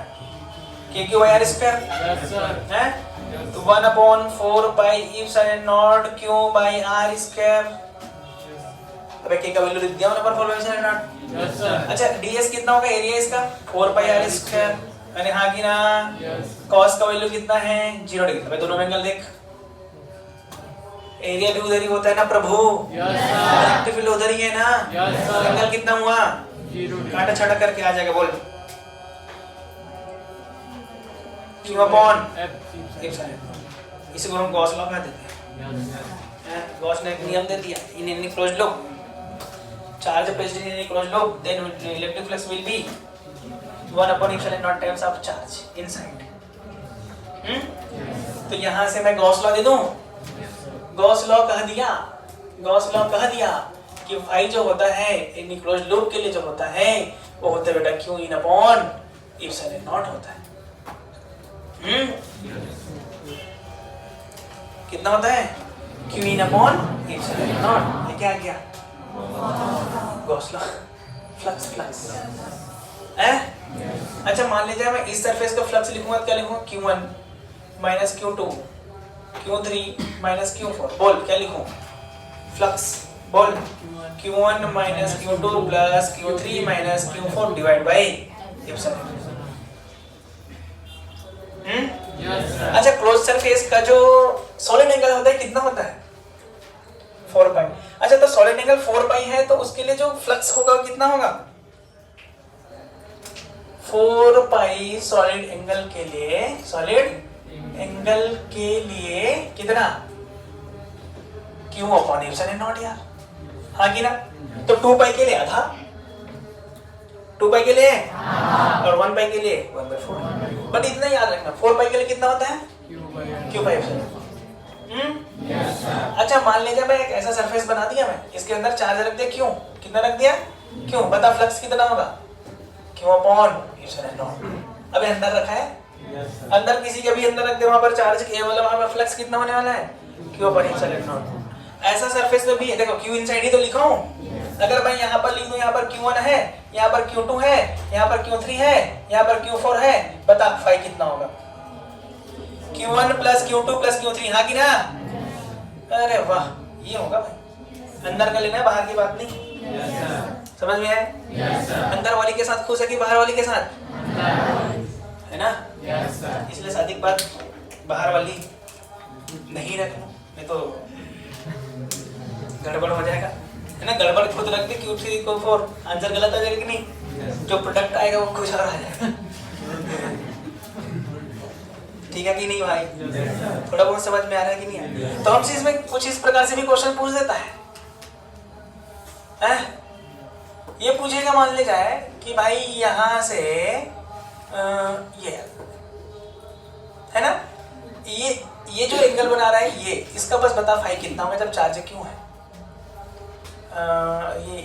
के क्यू बाई आर स्क्वायर है, तो 1/4 pi epsilon naught Q by r square. अबे के का वैल्यू लिख दिया 1/4 पाई एप्सिलॉन नॉट। अच्छा डीएस कितना होगा एरिया इसका? 4 पाई आर स्क्वायर। अरे हाँ कि ना, कॉस का वैल्यू कितना है? 0 डिग्री। अबे दोनों एंगल देख, एरिया भी उधर ही होता है ना प्रभु, इलेक्ट्रिक फील्ड उधर ही है ना। एंगल कितना हुआ? काटा छाटा करके आ जाएगा। बोल क्यू अपॉन एप्सिलॉन। इसी को हम गॉस लॉ कह देते हैं। गॉस ने एक नियम दे दिया, in any closed loop charge placed in any closed loop then electric flux will be 1/epsilon naught times of charge inside। तो यहाँ से मैं गॉस लॉ दे दूं। गॉस लॉ कह दिया कि फाई जो होता है एनी क्लोज्ड लूप के लिए जो होता है वो होता है बेटा Q in upon epsilon not होता है। कितना होता है? Q in upon epsilon not. ये क्या आ गया? गॉस लॉ, फ्लक्स है। अच्छा मान लीजिए मैं इस सरफेस का फ्लक्स लिखूंगा, क्या लिखूंगा? Q1 minus Q2 Q3 minus Q4। बोल क्या लिखूं? फ्लक्स बोल Q1 minus Q2 plus Q3 minus Q4 divide by epsilon. अच्छा क्लोज सरफेस का जो सॉलिड एंगल होता है कितना होता है? 4 पाई। अच्छा तो सॉलिड एंगल 4 पाई है तो उसके लिए जो फ्लक्स होगा कितना होगा? 4 पाई सॉलिड एंगल के लिए कितना? क्यू अपॉन एप्सिलॉन नॉट यार, हाँ कि ना। तो 2 पाई के लिए आधा, 2 पाई के लिए और 1 पाई के लिए 1/4। बट इतना याद रखना 4 पाई के लिए कितना होता है? Q pi epsilon. अच्छा मान लीजिए मैं एक ऐसा सरफेस बना दिया, मैं इसके अंदर चार्ज रख दिया क्यों? कितना रख दिया? क्यों? बता फ्लक्स कितना होगा? Q upon epsilon not. अबे अंदर रखा है, अंदर किसी के भी अंदर रख दे, वहां पर चार्ज के मतलब वहां पर फ्लक्स कितना होने वाला है? Q upon epsilon not. ऐसा सरफेस में भी है, देखो क्यू इनसाइड ही तो लिखा हूं। अगर मैं यहाँ पर लिख दूं, यहाँ पर Q1 है, यहाँ पर Q2 है, यहाँ पर Q3 है, यहाँ पर Q4 है, बता फाई कितना होगा? Q1 plus Q2 plus Q3, हाँ कि ना? अरे वाह, ये होगा भाई। अंदर का लेना है, बाहर की बात नहीं। समझ में आया? अंदर वाली के साथ खुश है कि बाहर वाली के साथ? है ना? इसलिए शादी के बाद बाहर वाली नहीं रखना, नहीं तो गड़बड़ हो जाएगा, है ना। गड़बड़ खुद रख दे Q3 Q4, आंसर गलत आ जाएगा कि नहीं? जो प्रोडक्ट आएगा वो कुछ और आ जाएगा। ठीक है कि नहीं भाई? थोड़ा बहुत समझ में आ रहा है कि नहीं? तो हमसे इसमें कुछ इस प्रकार से भी क्वेश्चन पूछ देता है। ये पूछेगा, मान ले जाए कि भाई यहाँ से ये है ना, ये जो एंगल बना रहा है ये, इसका बस बता फाई कितना होगा जब चार्ज क्यों है?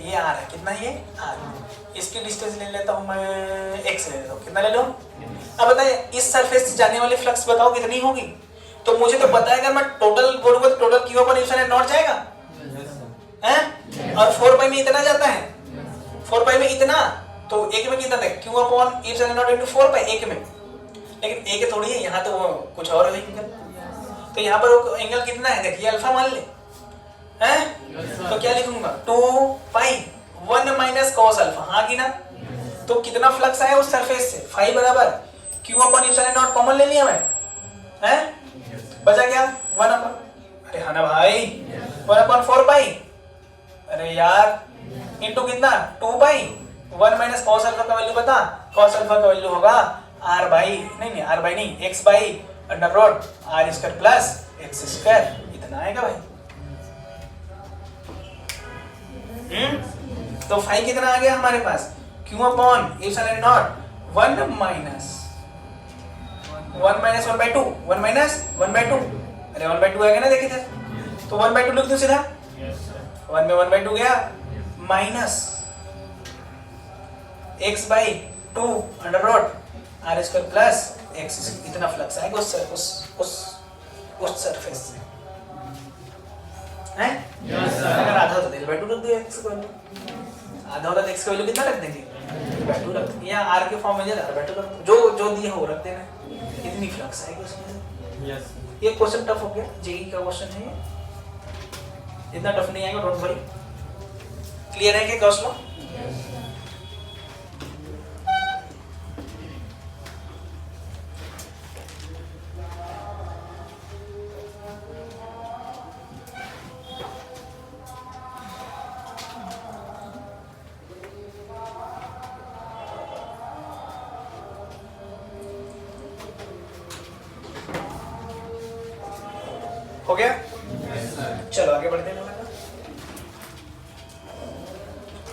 ये आर है, कितना ये आर। इसकी डिस्टेंस ले लेता हूँ मैं, x ले लेता हूँ, कितना ले लो? अब बताइए इस सरफेस से जाने वाली फ्लक्स बताओ कितनी होगी? तो मुझे तो पता है अगर मैं टोटल बोलूंगा तो total Q upon epsilon not जाएगा, हैं? और 4 पाई में इतना जाता है, 4 पाई में इतना, तो एक में कितना था? Q upon epsilon not into 4 पाई एक में। लेकिन एक थोड़ी है, यहाँ तो वो कुछ और है एंगल। तो यहाँ पर वो एंगल कितना है? देखिए अल्फा मान ले, हैं? तो क्या लिखूंगा? 2 पाई 1 माइनस कॉस अल्फा, हाँ कि ना। तो कितना फ्लक्स आया उस सरफेस से? फाई बराबर Q upon epsilon not common ले लिया मैं, हैं? बचा क्या? 1 अपॉन, अरे हाँ ना भाई, 1/4 पाई, अरे यार इनटू कितना? 2 पाई 1 माइनस कॉस अल्फा का वैल्यू बता। कॉस अल्फा का वैल्यू होगा r बाई नहीं x by under root r square plus x square, इतना आएगा भाई। तो फाई कितना आ गया हमारे पास? Q upon epsilon naught 1 minus 1/2 1 minus 1/2। अरे 1/2 आएगा ना, देखिए सर, तो 1/2 लिख दो सीधा, 1 में 1/2 गया minus x/2 under root r square plus x। इतना फ्लक्स आएगा उस सरफेस से, हैं? अगर आधा होता तो l/2 रख दो, x का वैल्यू आधा होता तो x का वैल्यू कितना रख देंगे, l/2 रख देंगे, या r के फॉर्म में r/2 रख दो, जो दिए हो रख देना। इतनी फ्लक्स आएगी उसमें। ये क्वेश्चन टफ हो गया, जेई का क्वेश्चन है ये, इतना टफ नहीं आएगा, डोंट वरी। क्लियर है क्या गॉस लॉ? हो गया? चलो आगे बढ़ते हैं।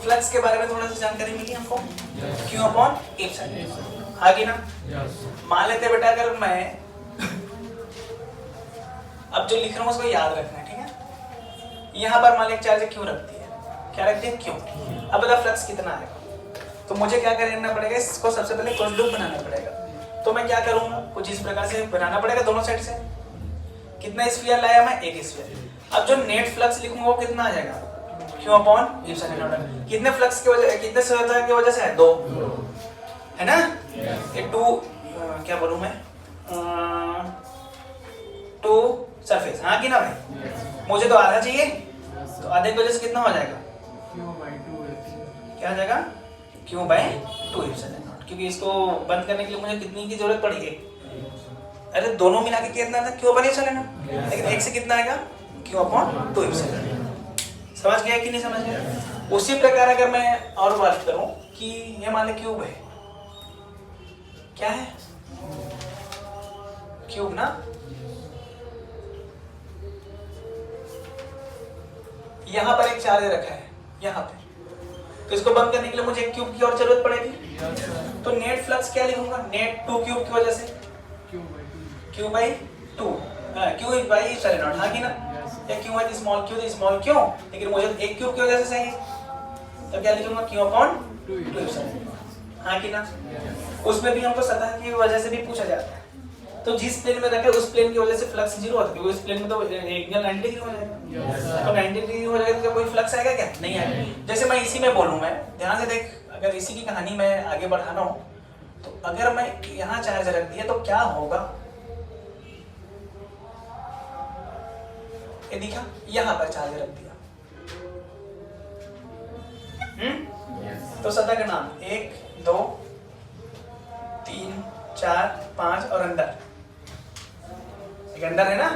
फ्लक्स के बारे में थोड़ा सा जानकारी मिली हमको, क्यू अपॉन एप्सिलॉन, आगे ना मान लेते बेटा, अगर मैं अब जो लिख रहा हूँ उसको याद रखना है, ठीक है? यहाँ पर मान लें चार्ज क्यू रखती है, क्या रखती है, क्यू। अब बता फ्लक्स कितना आएगा, तो मुझे क्या करना पड़ेगा, इसको सबसे पहले क्रॉस लूप बनाना पड़ेगा। तो मैं क्या करूँगा, कुछ इस प्रकार से बनाना पड़ेगा दोनों साइड से। कितना स्फीयर लाया मैं, एक स्फीयर। अब जो नेट फ्लक्स लिखूंगा वो कितना आ जाएगा, क्यू अपॉन एप्सिलॉन नॉट। कितने फ्लक्स की वजह, कितने सतह की वजह से है, 2 है ना, ये 2 क्या बोलूं मैं, 2 सरफेस, हाँ कि ना भाई? मुझे तो आधा चाहिए, तो आधे की वजह से कितना हो जाएगा, क्या आ जाएगा, Q/2 एप्सिलॉन नॉट। क्योंकि इसको बंद करने के लिए मुझे कितनी की जरूरत पड़ी है, अरे दोनों मिला के कितना था, Q अपॉन एप्सिलॉन नॉट, लेकिन एक से कितना आएगा, Q/2 एप्सिलॉन। समझ गया कि नहीं समझ गया? उसी प्रकार अगर मैं और बात करूं कि ये मान ले क्यूब है, क्या है, क्यूब ना, यहां पर एक चार्ज रखा है यहां पे, तो इसको बंद करने के लिए मुझे एक क्यूब की और जरूरत पड़ेगी। तो नेट फ्लक्स क्या लिखूंगा, नेट 2 क्यूब की वजह से Q/2, Q/एप्सिलॉन नॉट, हाँ कि ना, या क्यों है स्मॉल क्यों, लेकिन मुझे एक क्यूब की वजह से चाहिए, तो क्या लिखूंगा, Q/2 एप्सिलॉन, हाँ कि ना। उसमें भी हमको सतह की वजह से भी पूछा जाता है, तो जिस प्लेन में रखे उस प्लेन की वजह से फ्लक्स 0 होता है, क्योंकि उस प्लेन में तो एंगल 90 डिग्री हो जाएगा, तो 90 डिग्री हो जाएगा तो कोई फ्लक्स आएगा क्या, नहीं आएगा। जैसे मैं इसी में बोलूं, मैं ध्यान से देख, अगर इसी की कहानी मैं आगे बढ़ाना हो, तो अगर मैं यहाँ चार्ज रख दिया तो क्या होगा, ये दिखा, यहाँ पर चार्ज रख दिया, तो सतह का नाम 1 2 3 4 5 और अंदर, एक अंदर है ना,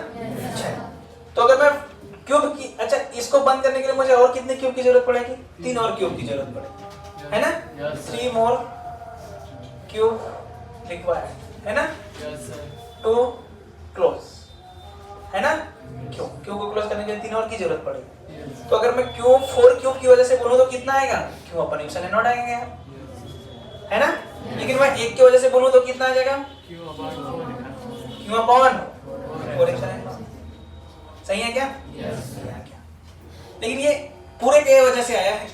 6। तो अगर मैं क्यूब की, अच्छा इसको बंद करने के लिए मुझे और कितने क्यूब की जरूरत पड़ेगी, 3 और क्यूब की जरूरत पड़ेगी, है ना, 3 more क्यूब रिक्वायर्ड, है ना, टू क्लोज, है ना, क्यूब को क्लोज करने के लिए 3 और की जरूरत पड़ेगी। तो अगर मैं क्यूब 4 क्यूब की वजह से बोलूं तो कितना आएगा, Q/एप्सिलॉन नॉट आएगा, है ना। लेकिन मैं 1 की वजह से बोलूं तो कितना आ जाएगा, Q/4 एप्सिलॉन नॉट। सही है क्या? लेकिन ये पूरे के वजह से आया है।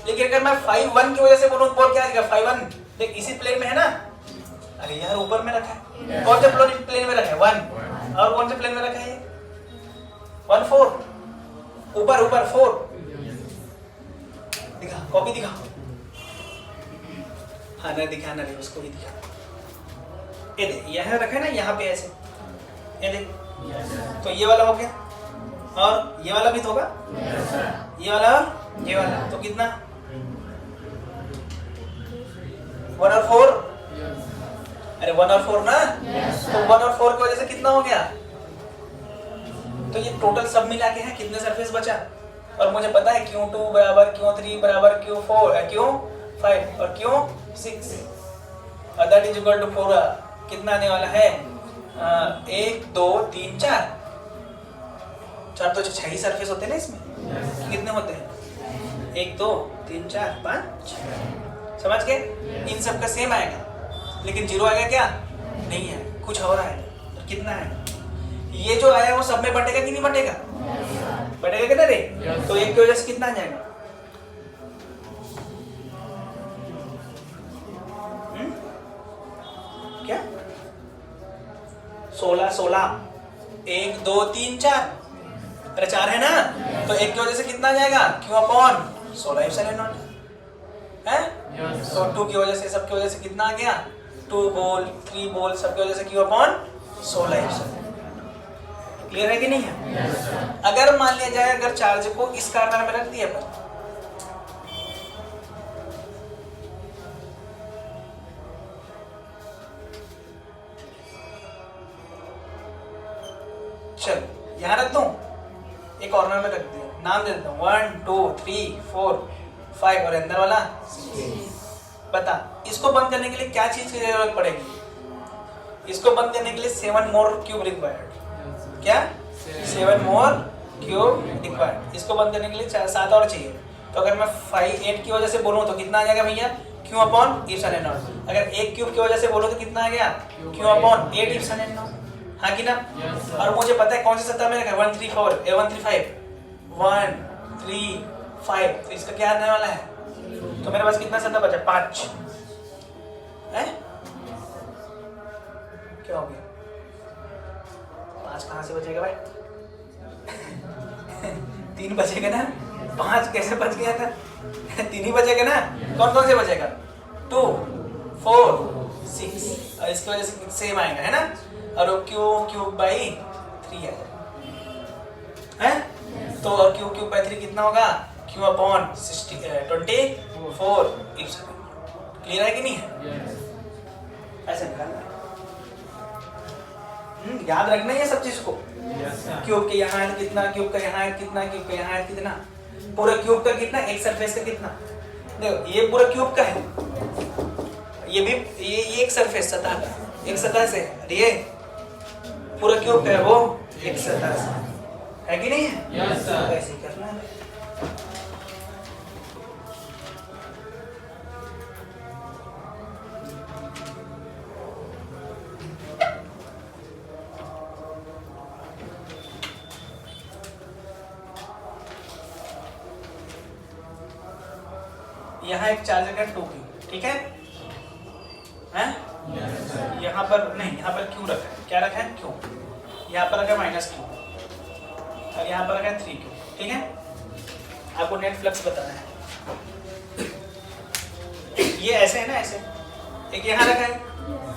लेकिन अगर मैं 5/1 की वजह से बोलूं तो क्या आएगा, 5/1 देख इसी प्लेन में है ना, अरे यार ऊपर में रखा है, कौन से प्लेन में रखा है, 1, और कौन से प्लेन में रखा है, 1/4, ऊपर 4, दिखा, कॉपी दिखा, हाँ ना दिखा ना, उसको भी दिखा, ये देख यहाँ रखा है ना, यहाँ पे ऐसे, ये देख, तो ये वाला हो गया, और ये वाला भी तो होगा, ये वाला और ये वाला, तो कितना, 1/4, अरे 1/4 ना, तो 1/4 की वजह से कितना हो गया, तो ये टोटल सब मिला के है कितने सरफेस बचा, और मुझे पता है Q2 बराबर Q3 बराबर Q4 Q5 और Q6, और दैट इज इक्वल टू 4, कितना आने वाला है, 1 2 3 4 तो 6 ही सरफेस होते हैं ना इसमें, कितने होते हैं, 1 2 3 4 5 6, समझ गए? इन सब का सेम आएगा, लेकिन जीरो आएगा क्या? नहीं है, कुछ और आएगा। तो कितना है? ये जो आया वो सब में बटेगा कि नहीं बटेगा? बटेगा कितना रे? तो एक की वजह से कितना आ जाएगा? क्या? 16 16 1 2 3 4, अरे 4 है ना, तो एक की वजह से कितना आ जाएगा? क्यों अपॉन 16 एप्सिलॉन नॉट है। तो 2 की वजह से, सब की वजह से कितना आ गया? 2 बोल 3 बोल सब की वजह से क्यों अपॉन 16 एप्सिलॉन। क्लियर है कि नहीं है? अगर मान लिया जाए अगर चार्ज को इस कार्नर में रख दिया पर, चल यहां रख दूं, एक कॉर्नर में रख दिया, नाम दे देता हूं 1 2 3 4 5 और अंदर वाला 6। बता इसको बंद करने के लिए क्या चीज की जरूरत पड़ेगी? इसको बंद करने के लिए 7 मोर क्यूब रिक्वायर्ड। क्या? 7 मोर क्यूब रिक्वायर्ड। इसको बंद करने के लिए 7 और चाहिए। तो अगर मैं 8 की वजह से बोलूं तो कितना आ जाएगा भैया? Q upon epsilon not. अगर 1 क्यूब की वजह से बोलूं तो कितना आ गया? Q upon 8 epsilon not. हाँ कि ना? और मुझे पता है कौन सी सतह में रखा है, 1 3 4 1 3 5 1 3 5। तो इसका क्या आने वाला है? तो मेरे पास कितना सतह बचा? 5 है। क्या हो गया? 5 कहाँ से बचेगा भाई? 3 बचेगा ना। 5 कैसे बच गया था? 3 ही बचेगा ना। कौन कौन से बचेगा? 2 4 6 और इसकी वजह से सेम आएगा है ना। और क्यूब बाई 3 है तो क्यूब बाई 3 कितना होगा? Q upon 24 epsilon. क्लियर है कि नहीं है? ऐसे निकालना है। याद रखना है ये सब चीज को। क्यूब के यहाँ है कितना, क्यूब का यहाँ है कितना, क्यूब का यहाँ है कितना, पूरा क्यूब का कितना, एक सरफेस का कितना। देखो ये पूरा क्यूब का है, ये भी ये एक सरफेस सतह का, एक सतह से, ये पूरा क्यूब है वो एक सतह से है कि नहीं है? Yes sir. ऐसे ही करना है। यहाँ एक चार्ज है 2 क्यू, ठीक है? हैं? यहाँ पर नहीं, यहाँ पर क्यू रखा है। क्या रखा है? क्यू। यहाँ पर रखा है -q और यहाँ पर रखा है 3q, ठीक है? आपको नेट फ्लक्स बताना है। ये ऐसे है ना, ऐसे एक यहाँ रखा है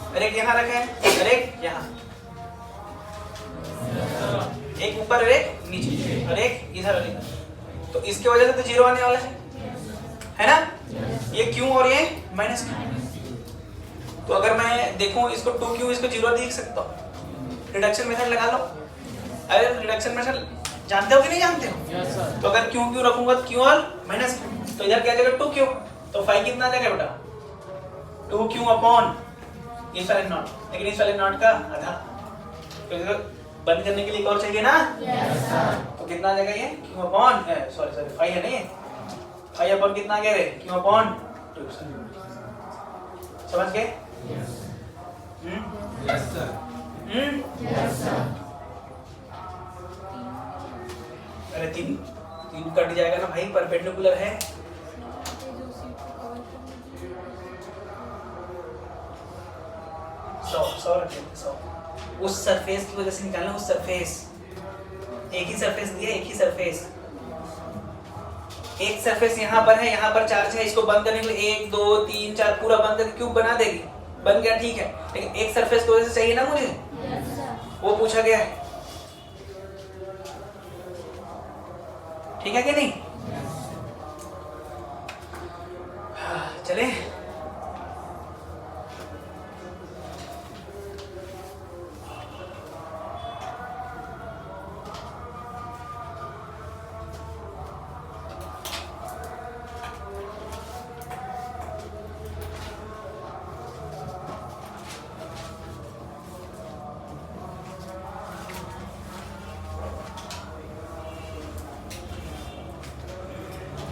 और एक यहाँ रखा है और एक यहाँ, एक ऊपर और एक नीचे और एक इधर और इधर। तो इसकी वजह से तो 0 आने वाला है ना? ये क्यू और ये -q। तो अगर मैं देखूं इसको 2q, इसको 0 देख सकता हूँ। रिडक्शन मेथड लगा लो। अरे रिडक्शन मेथड जानते हो कि नहीं जानते हो? Yes sir. तो अगर क्यू रखूंगा तो क्यू और -q, तो इधर क्या जाएगा? 2q। तो 5 कितना आ जाएगा बेटा? 2q upon epsilon not. लेकिन एप्सिलॉन नॉट का आधा, तो इधर बंद करने के लिए एक और चाहिए ना। Yes sir. तो कितना आ जाएगा ये? q अपॉन सॉरी 5 है नहीं, 5 अपॉन कितना आ गया रे? q upon 2। समझ गए? Yes sir. Yes sir. अरे 3 कट जाएगा ना भाई, परपेंडिकुलर है। सौ रखें 100। उस सरफेस की वजह से निकालना, उस सरफेस, एक ही सरफेस दिया, एक ही सरफेस। एक सरफेस यहाँ पर है, यहाँ पर चार्ज है। इसको बंद करने के लिए 1 2 3 4 पूरा बंद करके क्यूब बना देगी। बन गया, ठीक है। लेकिन एक सरफेस की वजह से चाहिए ना मुझे, वो पूछा गया है। ठीक है कि नहीं? चले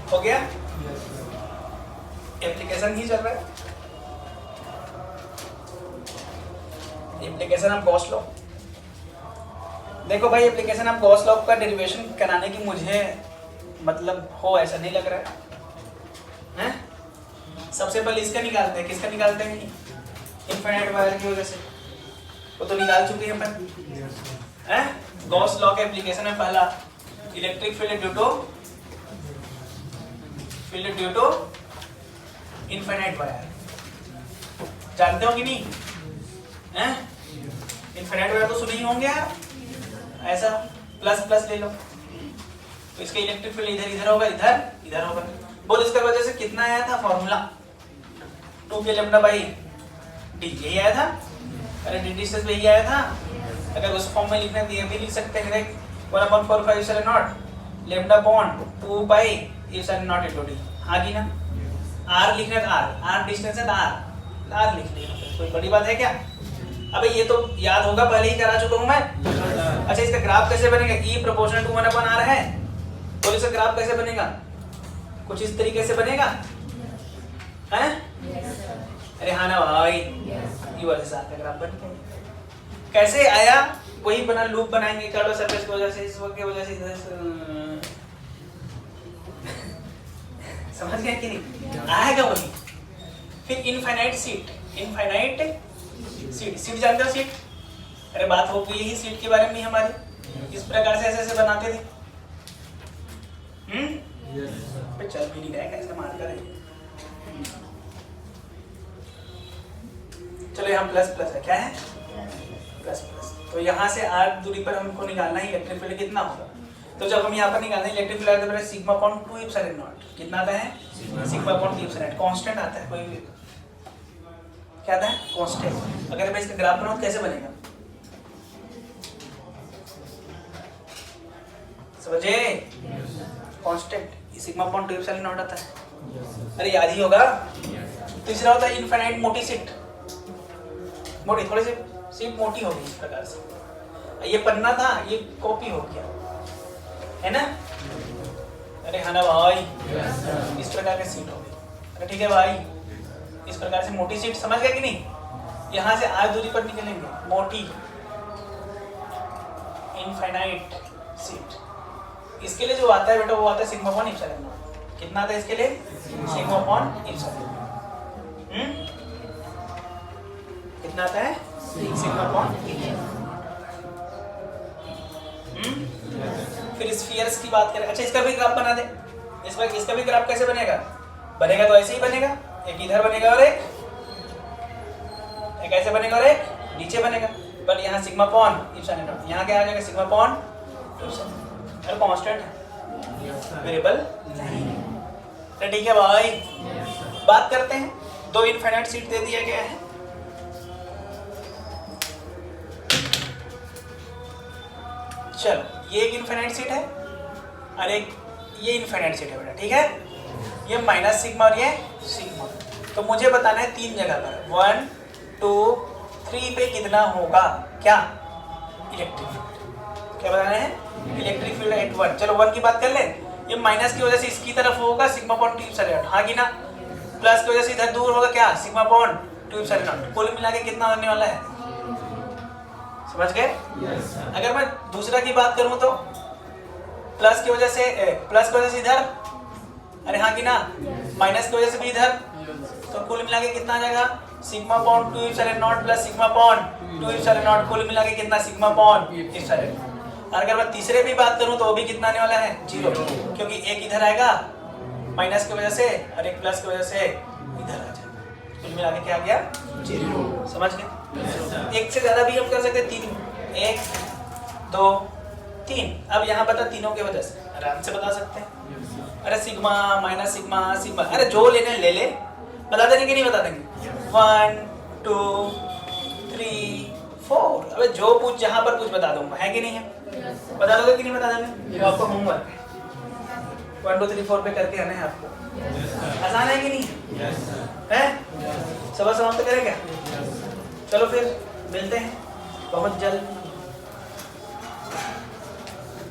हो गया। एप्लीकेशन ही चल रहा है, एप्लीकेशन ऑफ गॉस लॉ। देखो भाई, एप्लीकेशन ऑफ गॉस लॉ का डेरिवेशन कराने की मुझे मतलब हो ऐसा नहीं लग रहा है। सबसे पहले इसका निकालते हैं, किसका निकालते हैं? इनफाइनाइट वायर की वजह से, वो तो निकाल चुके हैं अपन। गॉस लॉ के एप्लीकेशन में पहला electric field due to infinite wire, जानते हो कि नहीं? इनफाइनाइट वायर तो सुने ही होंगे यार, ऐसा प्लस प्लस ले लो तो इसका इलेक्ट्रिक फील्ड इधर इधर होगा, इधर होगा। बोल इसका वजह से कितना आया था formula? 2k lambda by D, यही आया था। अरे डी डिस्टेंस पे यही आया था। अगर उस फॉर्म में लिखना दिए भी लिख सकते हैं, देख 1/4 epsilon not lambda upon 2 pi epsilon not into D. आगे ना r लिखना है, r डिस्टेंस है, r लिख लिया, कोई बड़ी बात है क्या? अबे ये तो याद होगा, पहले ही करा चुका हूं मैं। अच्छा, इसका ग्राफ कैसे बनेगा? E प्रोपोर्शनल टू 1/r है, तो इसका ग्राफ कैसे बनेगा? कुछ इस तरीके से बनेगा, हैं? अरे हाँ ना भाई, ये वाले साथ का ग्राफ बन गया। कैसे आया? वही बना, लूप बनाएंगे कर्व सरफेस की वजह से, इस की वजह से समझ गए कि नहीं? आएगा वही। फिर इनफाइनाइट सीट जानते हो? सीट, अरे बात हो गई यही सीट के बारे में हमारी, इस प्रकार से ऐसे बनाते थे। चल भी नहीं रहा है, कैसे मार कर है। चलो यहाँ प्लस प्लस है, क्या है? Plus plus. तो यहाँ से r दूरी पर हमको निकालना है इलेक्ट्रिक फील्ड कितना होगा। तो जब हम यहाँ पर निकालना है इलेक्ट्रिक फील्ड आता है सिग्मा अपॉन 2 एप्सिलॉन नॉट, कितना आता है? Sigma upon 2 epsilon not, constant आता है। कोई क्या आता है? कांस्टेंट। अगर मैं इसका ग्राफ बनाऊं कैसे बनेगा? समझे? Constant sigma upon 2 epsilon not आता है। अरे याद ही होगा। तीसरा होता है इनफाइनाइट मोटी सीट, मोटी, थोड़ी सी सीट मोटी होगी इस प्रकार से। ये पन्ना था, ये कॉपी हो गया, है ना? अरे हाँ ना भाई, इस प्रकार की सीट होगी। अरे ठीक है भाई, इस प्रकार से मोटी सीट, समझ गया कि नहीं? यहाँ से r दूरी पर निकलेंगे, मोटी इनफाइनाइट सीट। इसके लिए जो आता है बेटा, वो आता है सिग्मा अपॉन एप्सिलॉन नॉट। कितना आता है इसके लिए? Sigma upon epsilon. कितना आता है? Sigma upon. फिर स्फीयर्स की बात करें। अच्छा, इसका भी ग्राफ बना दे। इसका भी ग्राफ कैसे बनेगा? बनेगा तो ऐसे ही बनेगा, एक इधर बनेगा और एक ऐसे बनेगा और एक नीचे बनेगा। बट यहाँ सिग्मा अपॉन एप्सिलॉन नॉट, यहाँ क्या आ जाएगा? Sigma upon epsilon. अरे कांस्टेंट है, वेरिएबल नहीं है। तो ठीक है भाई, बात करते हैं। 2 इनफाइनाइट सीट दे दिया गया है। चलो, ये एक इनफाइनाइट सीट है और एक ये इनफाइनाइट सीट है बेटा, ठीक है? ये माइनस सिग्मा और ये सिग्मा। तो मुझे बताना है 3 जगह पर 1 2 3 पे कितना होगा, क्या? Electric field. क्या बताना है? Electric field at 1। चलो 1 की बात कर ले। ये माइनस की वजह से इसकी तरफ होगा सिग्मा अपॉन 2 एप्सिलॉन नॉट, हाँ कि ना? प्लस की वजह से इधर दूर होगा, क्या? Sigma upon 2 epsilon not. कुल मिला के कितना होने वाला है? समझ गए? अगर मैं दूसरा की बात करूं तो प्लस की वजह से इधर, अरे हाँ कि ना? माइनस की वजह से भी इधर, तो कुल मिला के कितना आ जाएगा? Sigma upon 2 epsilon not plus sigma upon 2 epsilon not. कुल मिला के कितना? Sigma upon epsilon. और अगर मैं तीसरे भी बात करूं तो वो भी कितना आने वाला है? 0, क्योंकि एक इधर आएगा माइनस की वजह से और एक प्लस की वजह से इधर आ जाएगा। कुल मिला के क्या आ गया? 0। समझ गए? एक से ज्यादा भी हम कर सकते हैं, 3, 1 2 3। अब यहाँ बता, तीनों की वजह से आराम से बता सकते हैं। अरे सिग्मा माइनस सिग्मा सिग्मा, अरे जो लेने ले ले, बता देंगे कि नहीं बता देंगे? 1 2 3 4। अबे जो पूछ, जहाँ पर कुछ बता दूंगा, है कि नहीं है? बता दोगे कि नहीं बता दोगे? आपको होमवर्क 1 2 3 4 पे करके आना है आपको। आसान है कि नहीं है? सब समाप्त करें क्या? चलो फिर मिलते हैं बहुत जल्द।